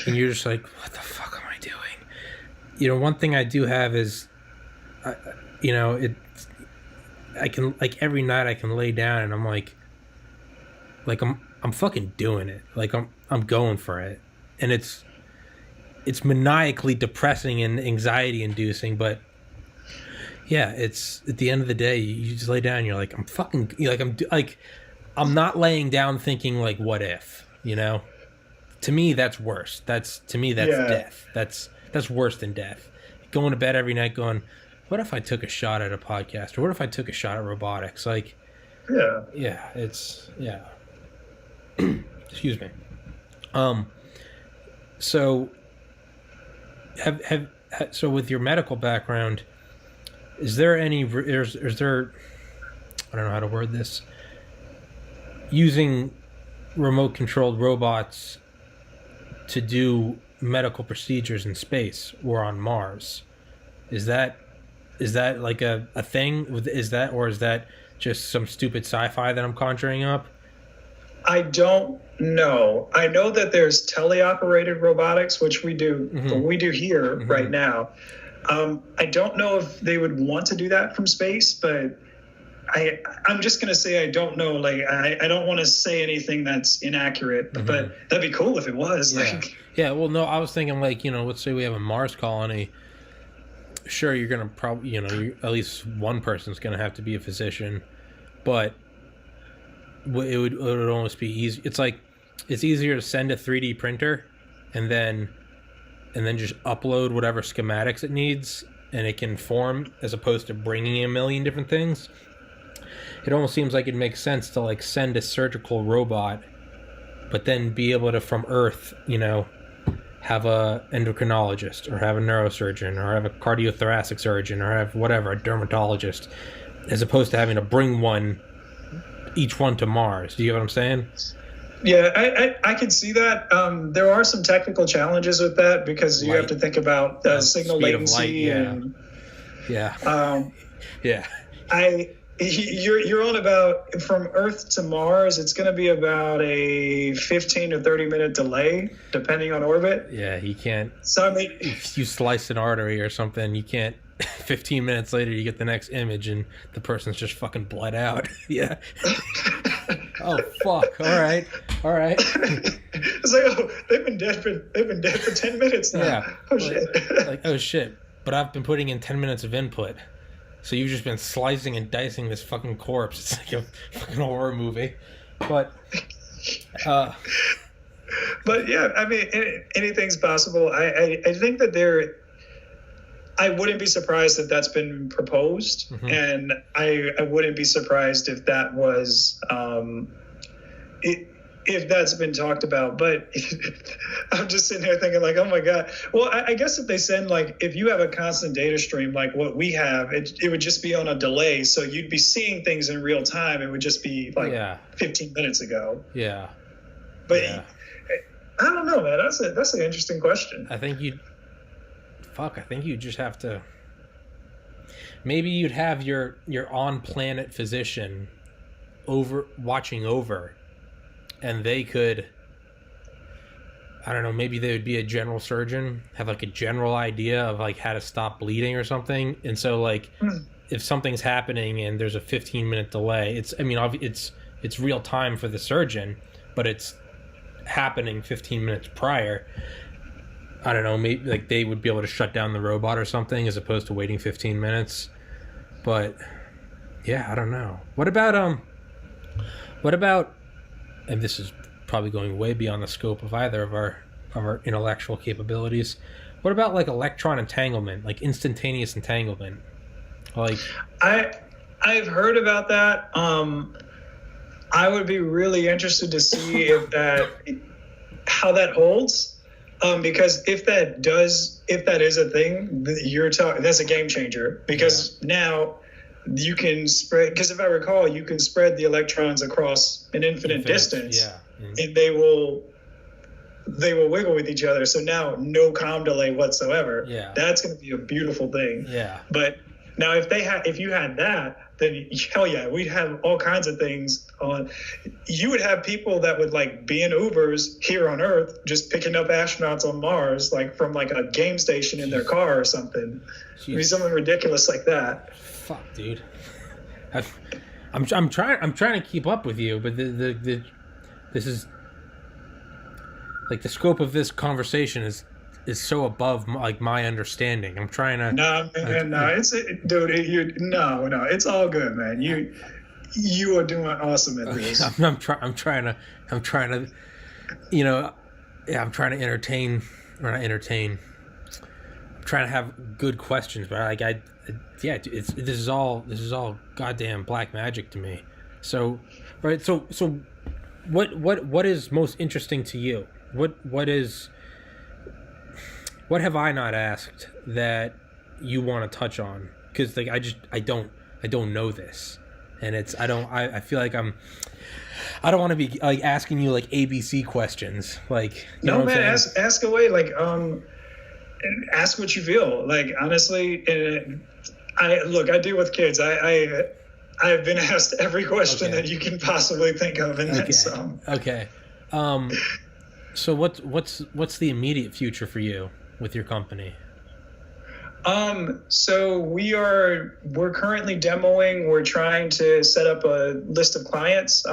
and you're just like, what the fuck am I doing? One thing I do have is, I can, like, every night I can lay down and I'm like I'm fucking doing it. Like, I'm going for it. And it's maniacally depressing and anxiety inducing, but it's at the end of the day, you just lay down and you're like, I'm not laying down thinking, like, what if, to me, that's worse. That's death. That's worse than death. Going to bed every night going, what if I took a shot at a podcast, or what if I took a shot at robotics? Like, excuse me. So so with your medical background, is there I don't know how to word this, using remote controlled robots to do medical procedures in space or on Mars? Is that like a thing? Is that just some stupid sci-fi that I'm conjuring up? I don't know. I know that there's teleoperated robotics, which we do here right now. I don't know if they would want to do that from space, but I'm just going to say I don't know. Like, I don't want to say anything that's inaccurate, but that'd be cool if it was. Well, no, I was thinking, like, let's say we have a Mars colony. Sure, you're going to probably, at least one person's going to have to be a physician, but it would almost be easy. It's like, it's easier to send a 3D printer and then and then just upload whatever schematics it needs, and it can form, as opposed to bringing in a million different things. It almost seems like it makes sense to like send a surgical robot, but then be able to, from Earth, you know, have a endocrinologist or have a neurosurgeon or have a cardiothoracic surgeon or have whatever, a dermatologist, as opposed to having to bring each one to Mars. Do you get what I'm saying? Yeah, I can see that. There are some technical challenges with that because you have to think about signal latency. You're on about, from Earth to Mars, it's going to be about a 15 to 30 minute delay, depending on orbit. Yeah, you can't. So I mean, if you slice an artery or something, you can't. 15 minutes later, you get the next image, and the person's just fucking bled out. Yeah. Oh fuck! All right. It's like, oh, they've been dead for 10 minutes now. Yeah. Oh shit. Like, oh shit! But I've been putting in 10 minutes of input. So you've just been slicing and dicing this fucking corpse. It's like a fucking horror movie. But yeah, I mean, anything's possible. I think that I wouldn't be surprised if that's been proposed, and I wouldn't be surprised if that was if that's been talked about. But I'm just sitting here thinking, like, oh my god. Well, I guess if they send, like, if you have a constant data stream like what we have, it would just be on a delay, so you'd be seeing things in real time. It would just be like 15 minutes ago. Yeah. But I don't know, man. That's an interesting question. I think you'd just have to. Maybe you'd have your on-planet physician watching over, and they could, I don't know, maybe they would be a general surgeon, have like a general idea of like how to stop bleeding or something. And so like if something's happening and there's a 15-minute delay, it's real time for the surgeon, but it's happening 15 minutes prior. I don't know, maybe like they would be able to shut down the robot or something as opposed to waiting 15 minutes. But yeah, I don't know. What about and this is probably going way beyond the scope of either of our intellectual capabilities. What about like electron entanglement, like instantaneous entanglement? Like I've heard about that. I would be really interested to see how that holds. Because if that is a thing, that's a game changer. Because now you can spread. Because if I recall, you can spread the electrons across an infinite distance, and they will wiggle with each other. So now no comm delay whatsoever. Yeah, that's going to be a beautiful thing. Yeah. But now if you had that, then hell yeah, we'd have all kinds of things on. You would have people that would like be in Ubers here on Earth, just picking up astronauts on Mars, like from like a game station in their car or something. It'd be something ridiculous like that. Fuck, dude. I'm trying to keep up with you, but this is like the scope of this conversation is so above my understanding. I'm trying to. No, man, no, it's all good, man. You are doing awesome at this. I'm trying to, you know, I'm trying to entertain, or not entertain. I'm trying to have good questions, but this is all goddamn black magic to me. So, right, so what is most interesting to you? What have I not asked that you want to touch on? Because like I don't know this, and I feel like I don't want to be like asking you like ABC questions. Like no, man, ask away. Like ask what you feel. Like honestly, I deal with kids. I've been asked every question that you can possibly think of, and then some. Okay. So what's the immediate future for you with your company? So we're currently demoing. We're trying to set up a list of clients.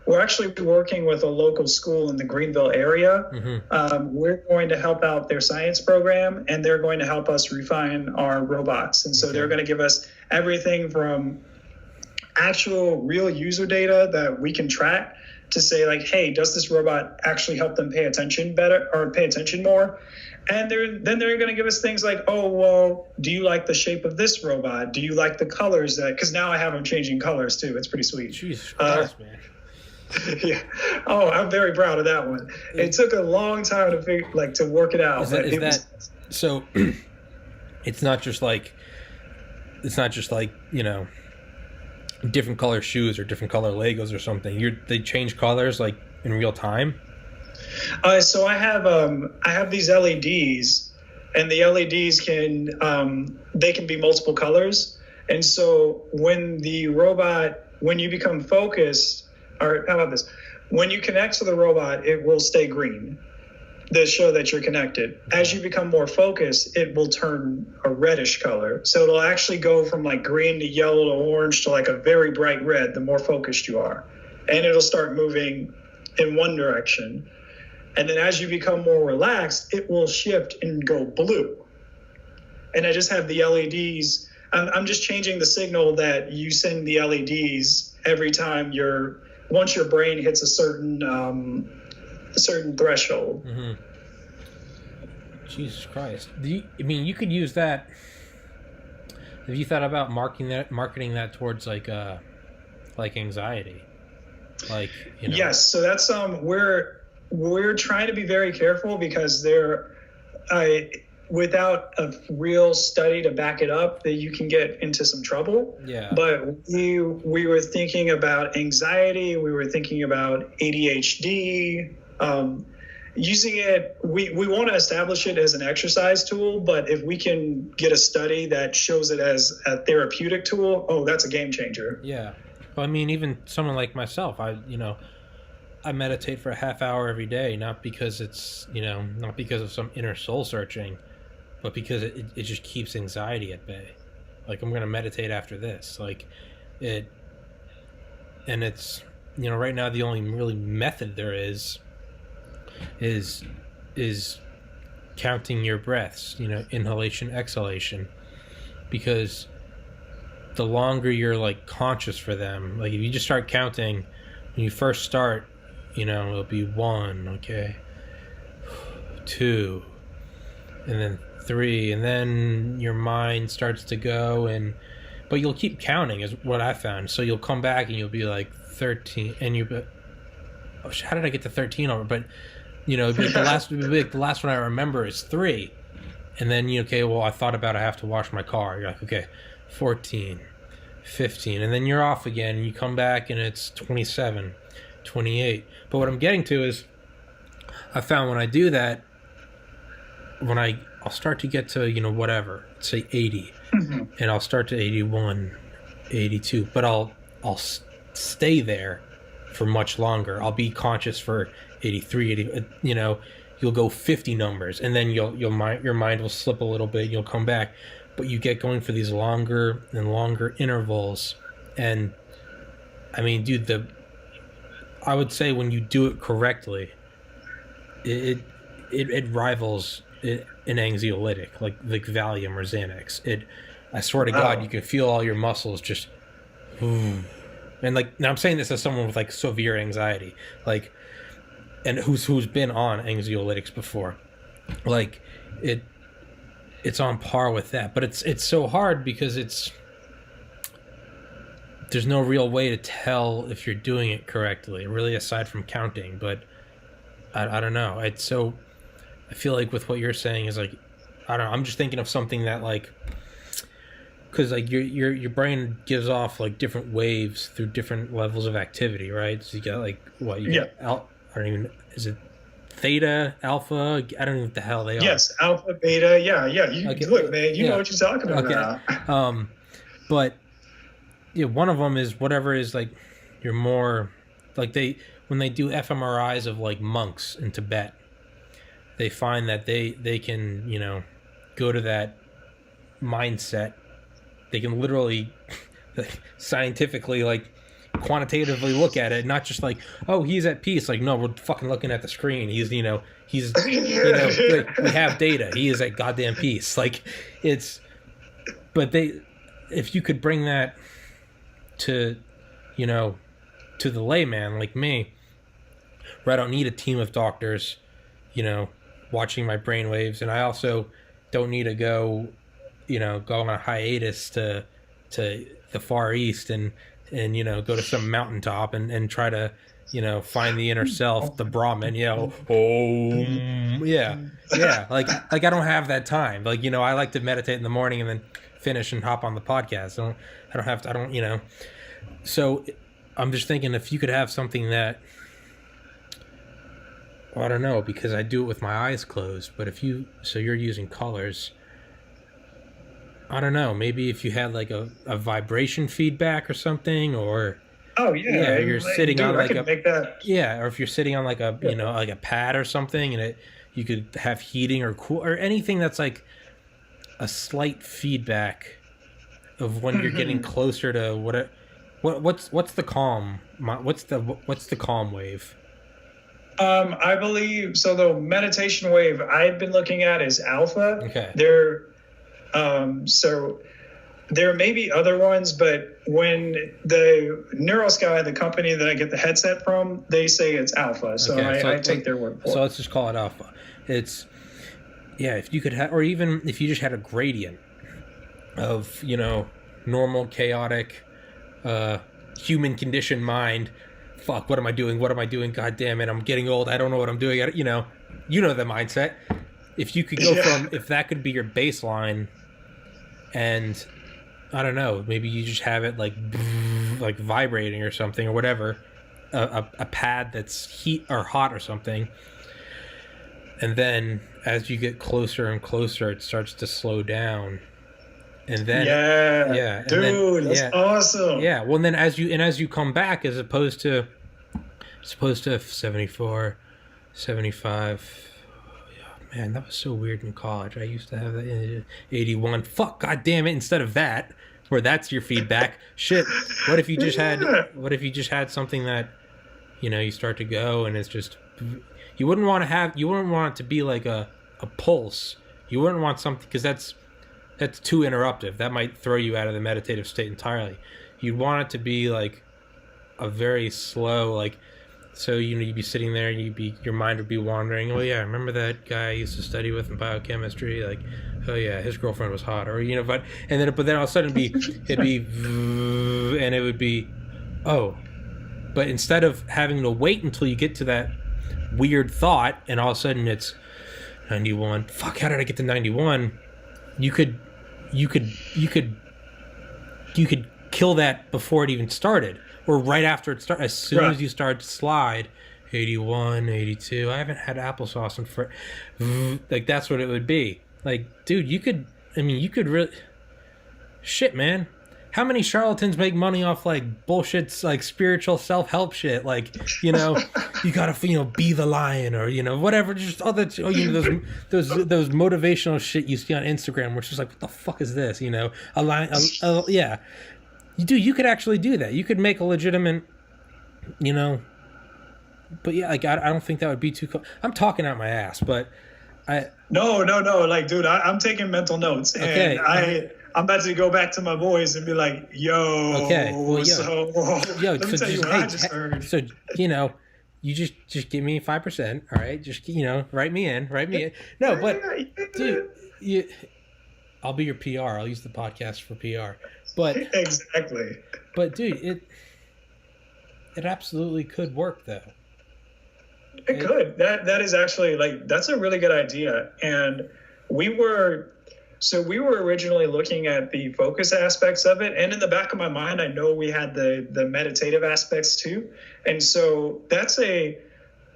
We're actually working with a local school in the Greenville area. Mm-hmm. We're going to help out their science program, and they're going to help us refine our robots. And so they're going to give us everything from actual real user data that we can track to say like, hey, does this robot actually help them pay attention better or pay attention more? And then they're going to give us things like, oh, well, do you like the shape of this robot? Do you like the colors that? Because now I have them changing colors too. It's pretty sweet. Jesus Christ, man. Yeah. Oh, I'm very proud of that one. It took a long time to work it out. So? It's not just like different color shoes or different color Legos or something. They change colors like in real time. So I have these LEDs, and the LEDs can be multiple colors. And so when you become focused, or how about this? When you connect to the robot, it will stay green to show that you're connected. As you become more focused, it will turn a reddish color. So it'll actually go from like green to yellow to orange to like a very bright red the more focused you are. And it'll start moving in one direction. And then as you become more relaxed, it will shift and go blue. And I just have the LEDs. I'm just changing the signal that you send the LEDs every time once your brain hits a certain threshold. Mm-hmm. Jesus Christ. You could use that. Have you thought about marketing that towards like anxiety? Yes. So that's we're trying to be very careful because without a real study to back it up, that you can get into some trouble. Yeah. But we were thinking about anxiety. We were thinking about ADHD. Using it, we want to establish it as an exercise tool, but if we can get a study that shows it as a therapeutic tool, that's a game changer. Yeah. Well, I mean, even someone like myself, I meditate for a half hour every day, not because not because of some inner soul searching, but because it just keeps anxiety at bay. Like, I'm going to meditate after this. And it's, right now the only really method there is counting your breaths, inhalation, exhalation, because the longer you're like conscious for them, like if you just start counting, when you first start, it'll be 1, okay, 2, and then 3, and then your mind starts to go, but you'll keep counting is what I found. So you'll come back and you'll be like 13, and how did I get to 13 over? But it'd be like the last one I remember is 3, and then I thought about I have to wash my car. You're like, okay, 14, 15, and then you're off again, and you come back and it's 27, 28. But what I'm getting to is, I found when I do that, I'll start to get to whatever, say 80, mm-hmm. and I'll start to 81, 82, but I'll stay there for much longer. I'll be conscious for 83, 80, you'll go 50 numbers, and then your mind will slip a little bit, you'll come back, but you get going for these longer and longer intervals. And I mean, dude, I would say when you do it correctly, it rivals an anxiolytic like Valium or Xanax. I swear to God, you can feel all your muscles just, and now I'm saying this as someone with like severe anxiety, and who's been on anxiolytics before, it's on par with that. But it's so hard because there's no real way to tell if you're doing it correctly, really, aside from counting. But I don't know. I feel like with what you're saying is like, I don't know. I'm just thinking of something that because your brain gives off like different waves through different levels of activity, right? So you got I don't even, is it theta, alpha? I don't know what the hell they are. Yes, alpha, beta. Yeah. Look, man, you know what you're talking about. Okay. But one of them is whatever is like you're more like when they do fMRIs of like monks in Tibet, they find that they can go to that mindset. They can literally scientifically quantitatively look at it, not just like, oh, he's at peace. Like, no, we're fucking looking at the screen. He's we have data. He is at goddamn peace. But if you could bring that to the layman like me, where I don't need a team of doctors, watching my brain waves, and I also don't need to go on a hiatus to the Far East and go to some mountaintop and try to find the inner self, the Brahman, like I don't have that time. Like, I like to meditate in the morning and then finish and hop on the podcast. So I'm just thinking, if you could have something that, well, I don't know, because I do it with my eyes closed, but you're using colors. I don't know, maybe if you had like a vibration feedback or something, or you're sitting on like or if you're sitting on like a like a pad or something, and you could have heating or cool or anything that's like a slight feedback of when you're getting closer to what's the calm wave. I believe so. The meditation wave I've been looking at is alpha. Okay. So there may be other ones, but when the NeuroSky, the company that I get the headset from, they say it's alpha. So I take their word for it. So let's just call it alpha. It's, if you could have, or even if you just had a gradient of, normal, chaotic, human conditioned mind. Fuck, what am I doing? God damn it, I'm getting old. I don't know what I'm doing. You know the mindset. If you could go from, if that could be your baseline, and I don't know, maybe you just have it like vibrating or something or whatever, a pad that's heat or hot or something, and then as you get closer and closer, it starts to slow down, and then that's awesome. Yeah, well, and then as you come back, as opposed to 74, 75. Man, that was so weird in college. I used to have that in 81. Fuck, god damn it! Instead of that, where that's your feedback. Shit. What if you just had something that, you start to go and it's just, you wouldn't want it to be like a pulse. You wouldn't want something, because that's too interruptive. That might throw you out of the meditative state entirely. You'd want it to be like a very slow, like. So, you'd be sitting there, your mind would be wandering. Oh yeah, remember that guy I used to study with in biochemistry? Like, oh yeah, his girlfriend was hot, or but then all of a sudden it'd be, and it would be, oh, but instead of having to wait until you get to that weird thought, and all of a sudden it's 91. Fuck, how did I get to 91? You could kill that before it even started. Or right after it starts, as soon as you start to slide, 81, 82. I haven't had applesauce in for, like, that's what it would be. Like, dude, you could really, shit, man. How many charlatans make money off like bullshit, like spiritual self-help shit? Like, you gotta, be the lion, or whatever. Just all that, those motivational shit you see on Instagram, which is like, what the fuck is this? A lion, yeah. You could actually do that. You could make a legitimate, but yeah, like, I don't think that would be too I'm talking out my ass, but No. Like, dude, I'm taking mental notes, and I'm about to go back to my boys and be like, yo. Okay. Well, let me tell you what I just heard. So, you just give me 5%. All right. Just, write me in. No, but dude, I'll be your PR. I'll use the podcast for PR. But exactly. But dude, it absolutely could work though. It could. That is actually, like, that's a really good idea. And we were originally looking at the focus aspects of it, and in the back of my mind, I know we had the meditative aspects too. And so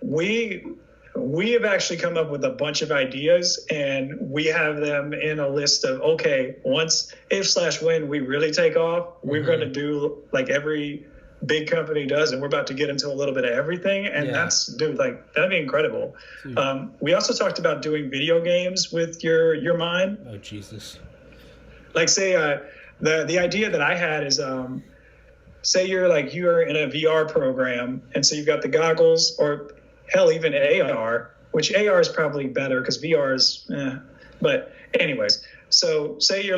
we have actually come up with a bunch of ideas, and we have them in a list of, okay, once when we really take off, we're going to do like every big company does, and we're about to get into a little bit of everything. And that'd be incredible. We also talked about doing video games with your mind. Oh, Jesus. Like, say, the idea that I had is, say you're in a VR program, and so you've got the goggles, or hell, even AR, which AR is probably better because VR is, but anyways, so say you're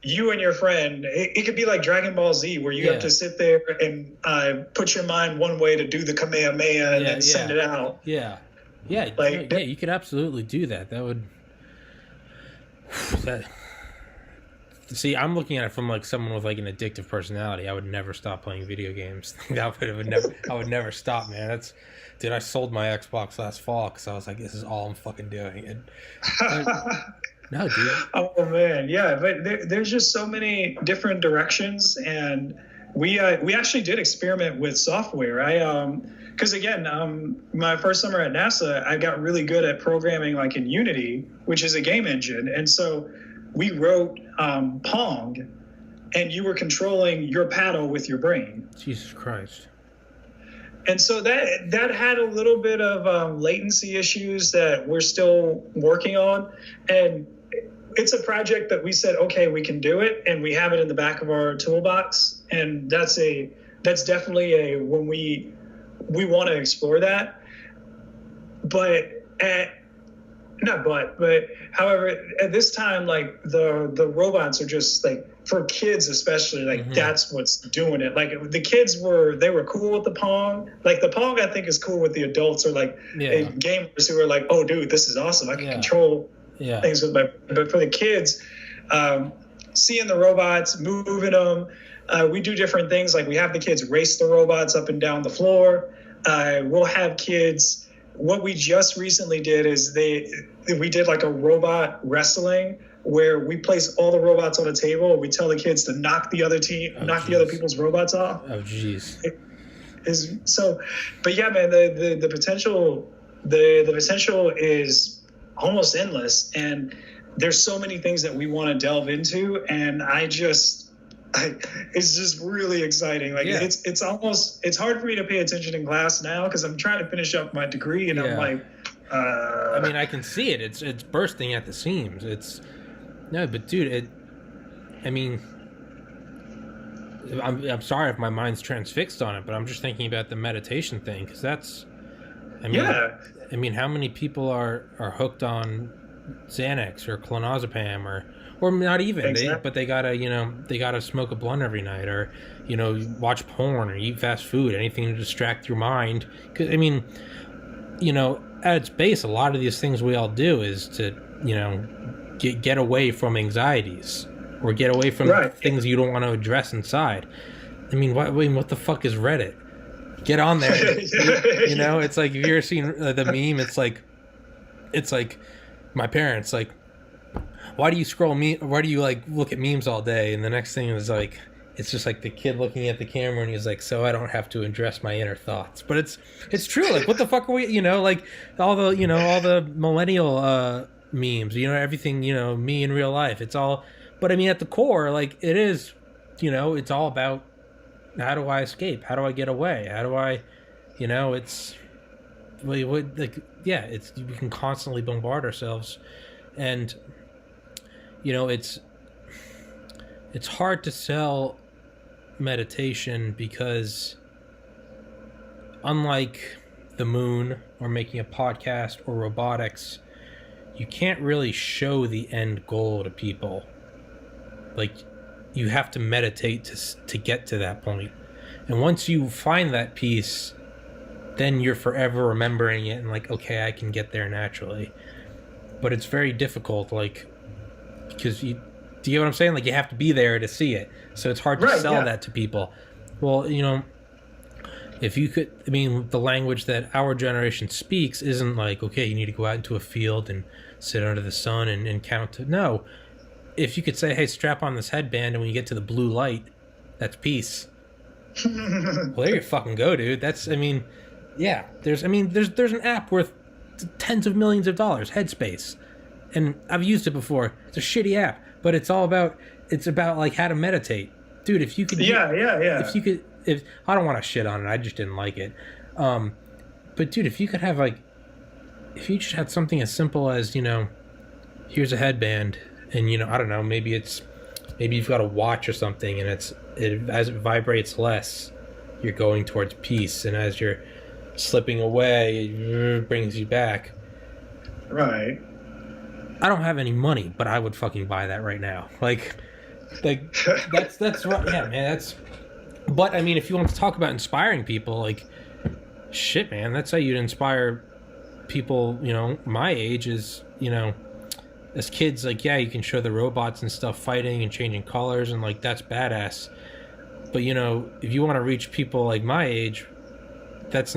you and your friend. It could be like Dragon Ball Z, where you have to sit there and put your mind one way to do the Kamehameha and then send it out. Yeah, you could absolutely do that. That would. See, I'm looking at it from like someone with like an addictive personality. I would never stop playing video games. I would never stop, man. Dude, I sold my Xbox last fall because I was like, this is all I'm fucking doing. And no, dude. Oh man, yeah, but there's just so many different directions, and we actually did experiment with software. Because again, my first summer at NASA, I got really good at programming like in Unity, which is a game engine, and so we wrote Pong, and you were controlling your paddle with your brain. Jesus Christ. And so that had a little bit of latency issues that we're still working on. And it's a project that we said, okay, we can do it, and we have it in the back of our toolbox. And that's definitely when we want to explore that. However, at this time, like the robots are just like, for kids especially, like that's what's doing it. Like the kids they were cool with the Pong. Like the Pong, I think, is cool with the adults or like gamers who are like, oh dude, this is awesome. I can control things with but for the kids, seeing the robots, moving them, we do different things. Like we have the kids race the robots up and down the floor. We'll have kids. What we just recently did is we did like a robot wrestling where we place all the robots on a table and we tell the kids to knock the other people's robots off. Oh jeez. But yeah, man, the potential is almost endless, and there's so many things that we want to delve into, and it's just really exciting. Like it's hard for me to pay attention in class now because I'm trying to finish up my degree, and I'm like, I mean, I can see it. It's bursting at the seams. But dude, I'm sorry if my mind's transfixed on it, but I'm just thinking about the meditation thing because I mean, how many people are hooked on Xanax or clonazepam or not even, but they gotta smoke a blunt every night, or watch porn or eat fast food, anything to distract your mind. Because I mean, at its base, a lot of these things we all do is to get away from anxieties or get away from things you don't want to address inside. I mean, what the fuck is Reddit? Get on there. It's like, have you ever seen the meme? It's like my parents like, why do you why do you like look at memes all day? And the next thing is like, it's just like the kid looking at the camera and he's like, so I don't have to address my inner thoughts. But it's true. Like, what the fuck are we, like all the millennial memes, everything, me in real life. It's all, but I mean, at the core, like it is, it's all about how do I escape? How do I get away? How do I, it's, we can constantly bombard ourselves. And, it's hard to sell meditation because unlike the moon or making a podcast or robotics, you can't really show the end goal to people. Like, you have to meditate to get to that point. And once you find that peace, then you're forever remembering it and like, okay, I can get there naturally. But it's very difficult, like, because do you get what I'm saying? Like, you have to be there to see it. So it's hard to sell that to people. Well, if you could, I mean, the language that our generation speaks isn't like, okay, you need to go out into a field and sit under the sun and count. No. If you could say, hey, strap on this headband, and when you get to the blue light, that's peace. Well, there you fucking go, dude. There's an app worth tens of millions of dollars, Headspace. And I've used it before. It's a shitty app, but it's about like how to meditate. Dude, if you could if I don't want to shit on it, I just didn't like it. But dude, if you just had something as simple as, here's a headband, and I don't know, maybe you've got a watch or something, and as it vibrates less, you're going towards peace, and as you're slipping away, it brings you back. Right. I don't have any money, but I would fucking buy that right now. Like, Like that's right. Yeah, man. That's. But I mean, if you want to talk about inspiring people, like, shit, man, that's how you'd inspire people. You know, my age is, you know, as kids, like, yeah, you can show the robots and stuff fighting and changing colors, and like that's badass. But you know, if you want to reach people like my age, that's,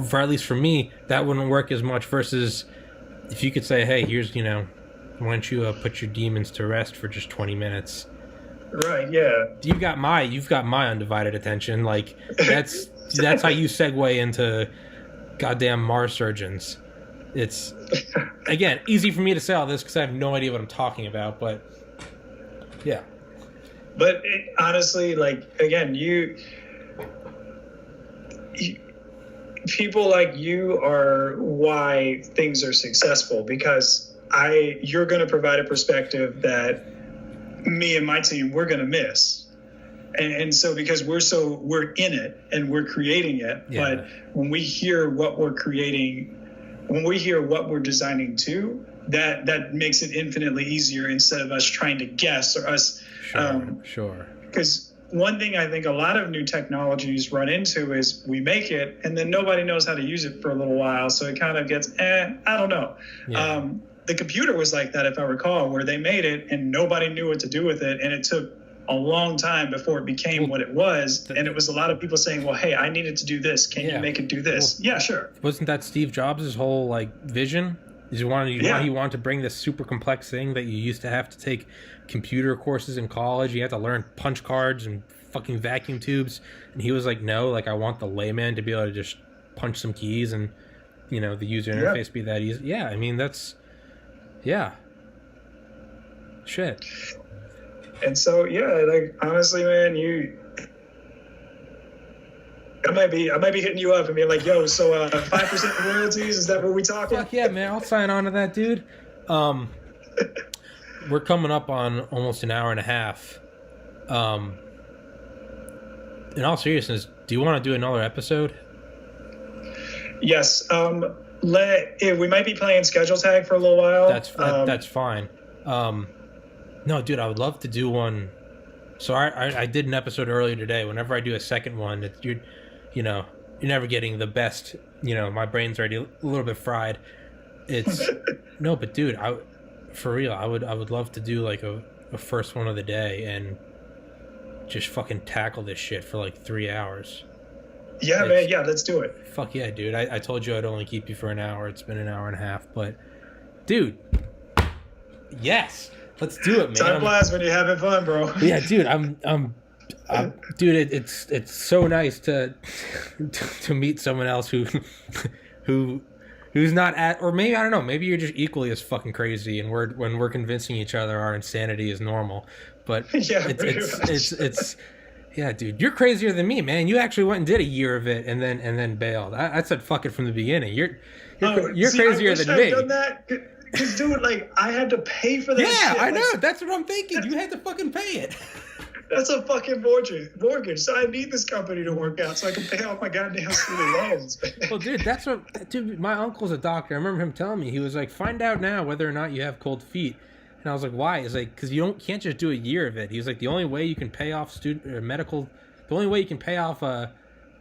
for at least for me, that wouldn't work as much. Versus if you could say, hey, here's, you know, why don't you put your demons to rest for just 20 minutes? Right. Yeah. You've got my undivided attention. Like that's how you segue into goddamn Mars surgeons. It's, again, easy for me to say all this because I have no idea what I'm talking about. But yeah. But honestly, like, again, people like you are why things are successful, because you're going to provide a perspective that me and my team, we're going to miss. And so, because we're in it and we're creating it, yeah. But when we hear what we're creating, when we hear what we're designing to, that makes it infinitely easier instead of us trying to guess or us. Sure. Because one thing I think a lot of new technologies run into is we make it and then nobody knows how to use it for a little while. So it kind of gets, I don't know. Yeah. The computer was like that, if I recall, where they made it and nobody knew what to do with it. And it took a long time before it became what it was. And it was a lot of people saying, well, hey, I needed to do this. Can you make it do this? Yeah, sure. Wasn't that Steve Jobs' whole like vision? He wanted to bring this super complex thing that you used to have to take computer courses in college. You had to learn punch cards and fucking vacuum tubes. And he was like, no, like I want the layman to be able to just punch some keys and, you know, the user interface be that easy. Yeah, I mean, that's, yeah. Shit. And so, yeah, like, honestly, man, I might be hitting you up and being like, yo, so 5% royalties, is that what we talking? Fuck yeah, man, I'll sign on to that, dude. We're coming up on almost an hour and a half. In all seriousness, do you want to do another episode? Yes. We might be playing schedule tag for a little while. That's fine. No, dude, I would love to do one. So I did an episode earlier today. Whenever I do a second one, you're never getting the best. You know, my brain's already a little bit fried. It's no, but dude, for real, I would love to do like a first one of the day and just fucking tackle this shit for like 3 hours. Yeah, man. Yeah, let's do it. Fuck yeah, dude. I told you I'd only keep you for an hour. It's been an hour and a half, but dude, yes. Let's do it, man. Time flies when you're having fun, bro. Yeah, dude, dude, it's so nice to meet someone else who's not at, or maybe, I don't know, maybe you're just equally as fucking crazy, and when we're convincing each other our insanity is normal. But yeah, it's yeah, dude, you're crazier than me, man. You actually went and did a year of it and then bailed. I said fuck it from the beginning. You're crazier than me. Done that. Because, dude, like, I had to pay for that shit. Yeah, I know. That's what I'm thinking. You had to fucking pay it. That's a fucking mortgage. So I need this company to work out so I can pay off my goddamn student loans. Well, dude, my uncle's a doctor. I remember him telling me, he was like, find out now whether or not you have cold feet. And I was like, why? He's like, because you can't just do a year of it. He was like, the only way you can pay off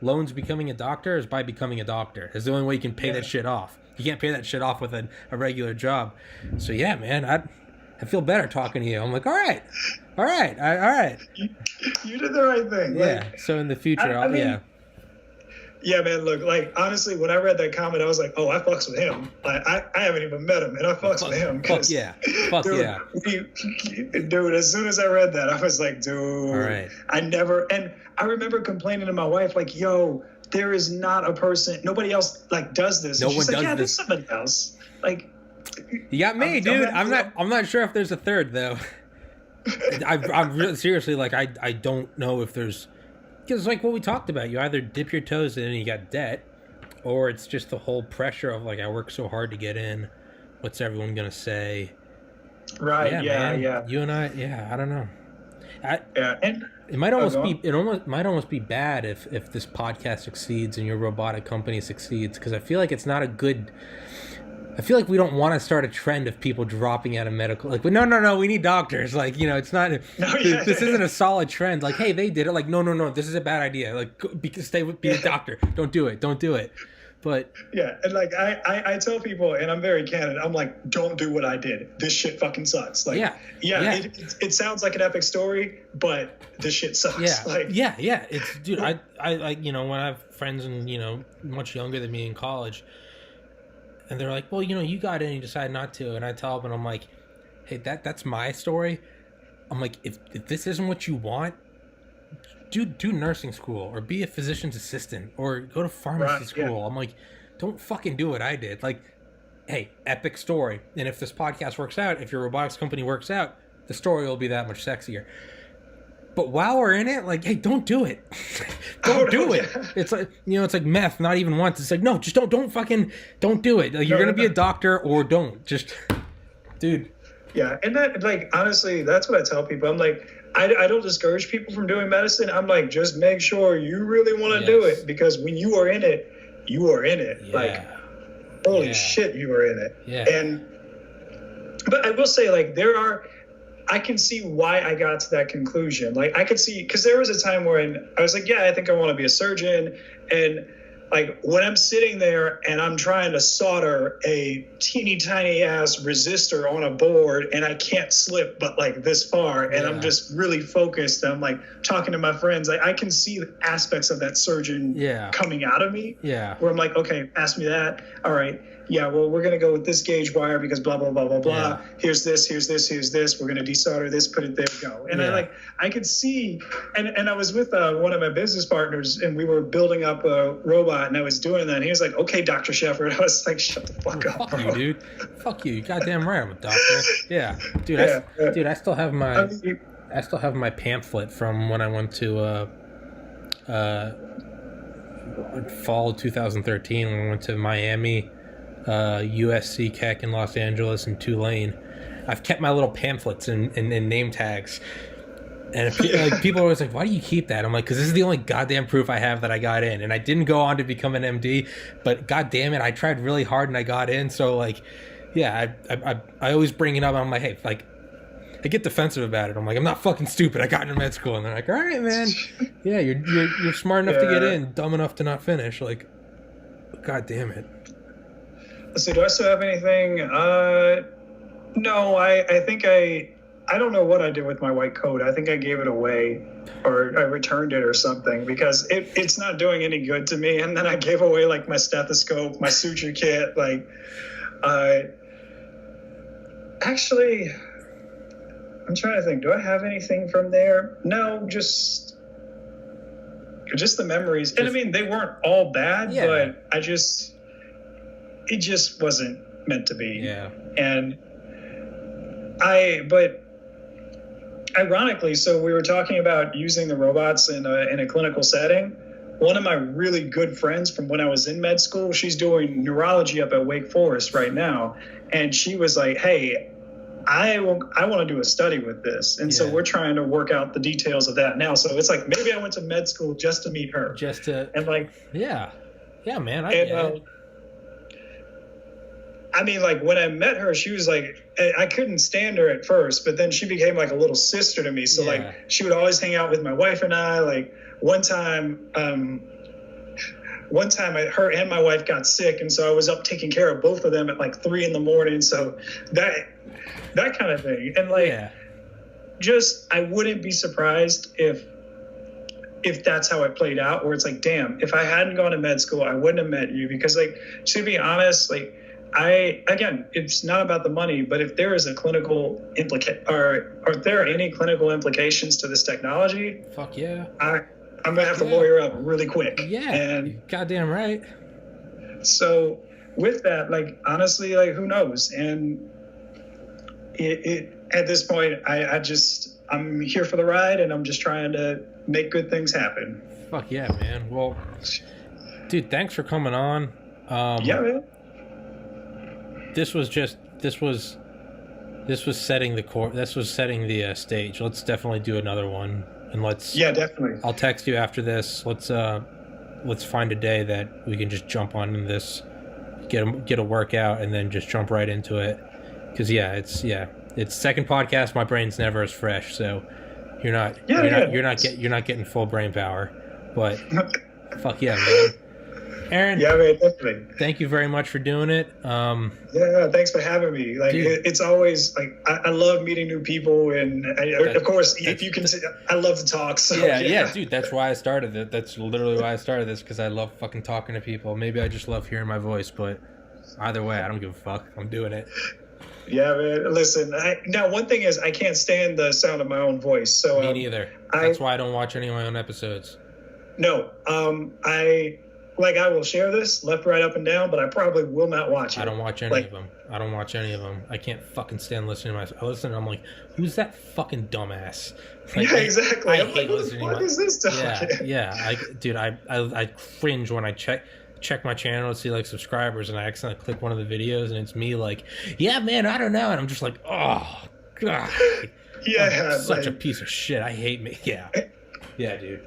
loans becoming a doctor is by becoming a doctor. It's the only way you can pay that shit off. You can't pay that shit off with a regular job. So yeah, man, I feel better talking to you. I'm like, all right. You did the right thing. Yeah. Like, so in the future, I mean, yeah, man. Look, like, honestly, when I read that comment, I was like, oh, I fucks with him. Like, I haven't even met him, and I fucks with him. Fuck yeah. Dude, as soon as I read that, I was like, dude. All right. I remember complaining to my wife, like, yo, there is not a person, nobody else like does this. No one does this. There's somebody else. Like, you got me, dude. I'm not sure if there's a third though. I'm really seriously, like, I don't know if there's, because like what we talked about, you either dip your toes in and you got debt, or it's just the whole pressure of like, I work so hard to get in. What's everyone gonna say? Right. Yeah. You and I. Yeah. I don't know. And it might almost be bad if this podcast succeeds and your robotic company succeeds, because I feel like it's not a good I feel like we don't want to start a trend of people dropping out of medical. Like, no, we need doctors. Like, you know, it's not. No, yeah. This isn't a solid trend. Like, hey, they did it. Like, no, this is a bad idea. Like, be a doctor. Don't do it. But yeah, and like I tell people, and I'm very candid. I'm like, don't do what I did. This shit fucking sucks. Like, yeah. It sounds like an epic story, but this shit sucks. Yeah, like, yeah. It's dude. I like, you know, when I have friends and, you know, much younger than me in college. And they're like, well, you know, you got in and you decided not to. And I tell them, and I'm like, hey, that's my story. I'm like, if this isn't what you want, do nursing school or be a physician's assistant or go to pharmacy school. Yeah. I'm like, don't fucking do what I did. Like, hey, epic story. And if this podcast works out, if your robotics company works out, the story will be that much sexier. But while we're in it, like, hey, don't do it. Don't do it. Yeah. It's like, you know, it's like meth, not even once. It's like, no, just don't do it. Like, you're going to be a doctor or don't. Just, dude. Yeah. And that, like, honestly, that's what I tell people. I'm like, I don't discourage people from doing medicine. I'm like, just make sure you really want to do it, because when you are in it, you are in it. Yeah. Like, holy shit, you are in it. Yeah. But I will say, like, I can see why I got to that conclusion. Like, I could see, because there was a time when I was like, yeah, I think I want to be a surgeon. And like, when I'm sitting there and I'm trying to solder a teeny tiny ass resistor on a board and I can't slip but like this far, and I'm just really focused, I'm like talking to my friends, like, I can see the aspects of that surgeon coming out of me. Yeah. Where I'm like, okay, pass me that. All right. Yeah, well, we're going to go with this gauge wire because blah, blah, blah, blah, blah. Yeah. Here's this. We're going to desolder this, put it there, go. And I could see, and I was with one of my business partners, and we were building up a robot, and I was doing that. And he was like, okay, Dr. Shepherd. I was like, shut the fuck up, bro. Fuck you, dude. Fuck you. You're goddamn right, I'm a doctor. Yeah. Dude, I still have my pamphlet from when I went to fall 2013 when I went to Miami, USC, Keck in Los Angeles, and Tulane. I've kept my little pamphlets and name tags. And people are always like, why do you keep that? I'm like, because this is the only goddamn proof I have that I got in. And I didn't go on to become an MD, but god damn it, I tried really hard and I got in. So like, yeah, I always bring it up. I'm like, hey, like, I get defensive about it. I'm like, I'm not fucking stupid. I got into med school. And they're like, all right, man. Yeah, you're smart enough to get in, dumb enough to not finish. Like, god damn it. Let's see, do I still have anything? No, I think I don't know what I did with my white coat. I think I gave it away, or I returned it or something, because it's not doing any good to me. And then I gave away like my stethoscope, my suture kit, like, actually, I'm trying to think, do I have anything from there? No, just the memories. And I mean, they weren't all bad, but it just wasn't meant to be. Yeah. And but ironically, so we were talking about using the robots in a clinical setting. One of my really good friends from when I was in med school, she's doing neurology up at Wake Forest right now. And she was like, hey, I want to do a study with this. And so we're trying to work out the details of that now. So it's like, maybe I went to med school just to meet her. And like, yeah, man. I get it. I mean, like, when I met her, she was like, I couldn't stand her at first, but then she became like a little sister to me. So like, she would always hang out with my wife and I. Like, one time her and my wife got sick, and so I was up taking care of both of them at like 3 a.m. So that kind of thing. And like, just, I wouldn't be surprised if that's how it played out, where it's like, damn, if I hadn't gone to med school, I wouldn't have met you. Because like, to be honest, like, again, it's not about the money, but if there is a clinical are there any clinical implications to this technology? Fuck yeah. I'm gonna have to lawyer up really quick. Yeah. And goddamn right. So with that, like, honestly, like, who knows? And it at this point, I'm here for the ride, and I'm just trying to make good things happen. Fuck yeah, man. Well, dude, thanks for coming on. Yeah, man. This was setting the stage. Let's definitely do another one, and definitely. I'll text you after this. Let's find a day that we can just jump on this get a workout, and then just jump right into it. Because it's second podcast. My brain's never as fresh, so you're not getting full brain power. But fuck yeah, man. Aaron, yeah, man, definitely. Thank you very much for doing it. Yeah, thanks for having me. Like, it's always like I love meeting new people, and of course, if you can, I love to talk. So yeah, dude, that's why I started it. That's literally why I started this, because I love fucking talking to people. Maybe I just love hearing my voice, but either way, I don't give a fuck. I'm doing it. Yeah, man. Listen, now one thing is I can't stand the sound of my own voice. So me neither. That's why I don't watch any of my own episodes. No, I will share this left, right, up, and down, but I probably will not watch it. I don't watch any of them. I can't fucking stand listening to myself. I listen, I'm like, who's that fucking dumbass? Like, yeah, exactly. I hate listening. What is this talking? Yeah. I cringe when I check my channel to see like subscribers, and I accidentally click one of the videos, and it's me like, yeah, man, I don't know, and I'm just like, oh god, yeah, I'm such a piece of shit. I hate me. Yeah, dude.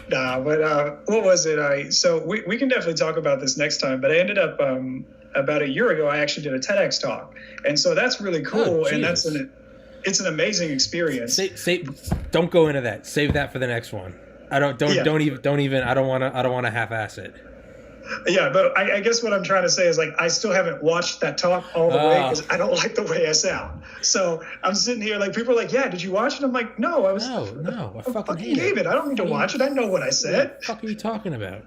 Nah, but what was it? So we can definitely talk about this next time. But I ended up about a year ago. I actually did a TEDx talk, and so that's really cool. And it's an amazing experience. Don't go into that. Save that for the next one. Don't even. I don't want to half-ass it. Yeah, but I guess what I'm trying to say is, like, I still haven't watched that talk all the way because I don't like the way I sound. So I'm sitting here, like, people are like, yeah, did you watch it? I'm like, no, I fucking hate it. I don't need to watch it. I know what I said. What the fuck are you talking about?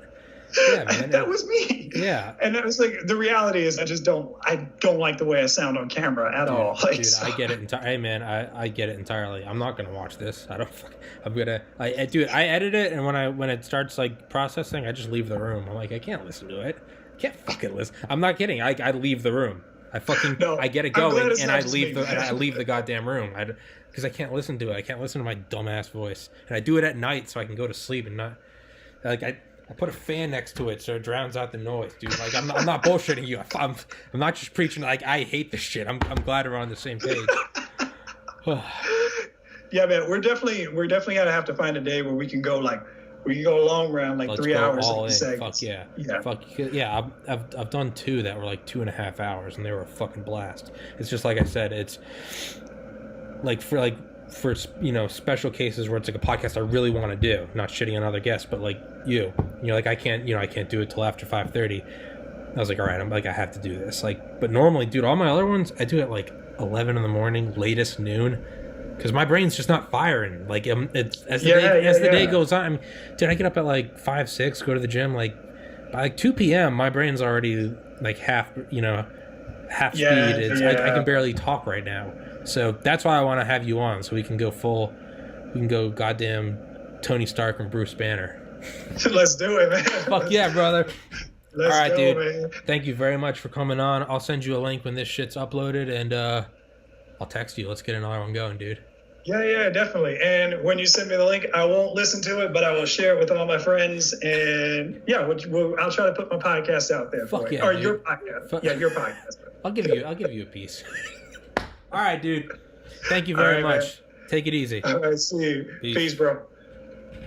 Yeah, man. That was me. Yeah. And it was like, the reality is I don't like the way I sound on camera at all. Like, dude, I get it entirely. Hey, man, I get it entirely. I'm not going to watch this. I edit it, and when it starts like processing, I just leave the room. I'm like, I can't listen to it. I can't fucking listen. I'm not kidding. I leave the room. I get it going, and I leave the goddamn room. Because I can't listen to it. I can't listen to my dumbass voice. And I do it at night so I can go to sleep and not like I put a fan next to it so it drowns out the noise, dude. Like I'm not bullshitting you. I'm not just preaching like I hate this shit. I'm glad we're on the same page. Yeah, man, we're definitely gonna have to find a day where we can go a long round, like 3 hours. Fuck yeah. Fuck yeah. I've done 2 that were like 2.5 hours, and they were a fucking blast. It's just like I said. It's like for special cases where it's like a podcast I really want to do, not shitting on other guests, but like you're like, I can't do it till after 5:30. I was like, all right, I'm like, I have to do this. Like, but normally, dude, all my other ones I do at like 11 in the morning, latest noon, because my brain's just not firing. Like, as the day goes on. I mean, dude, I get up at like 5, 6, go to the gym. Like by like 2 p.m., my brain's already like half speed. I can barely talk right now. So that's why I want to have you on, so we can go goddamn Tony Stark and Bruce Banner. Let's do it, man. Fuck yeah, brother. All right, dude. Man. Thank you very much for coming on. I'll send you a link when this shit's uploaded, and I'll text you. Let's get another one going, dude. Yeah, definitely. And when you send me the link, I won't listen to it, but I will share it with all my friends. And yeah, I'll try to put my podcast out there. Fuck for yeah, or dude. Your podcast. Yeah, your podcast. I'll give you a piece. All right, dude. Thank you very much. Man. Take it easy. All right, see you. Peace, bro.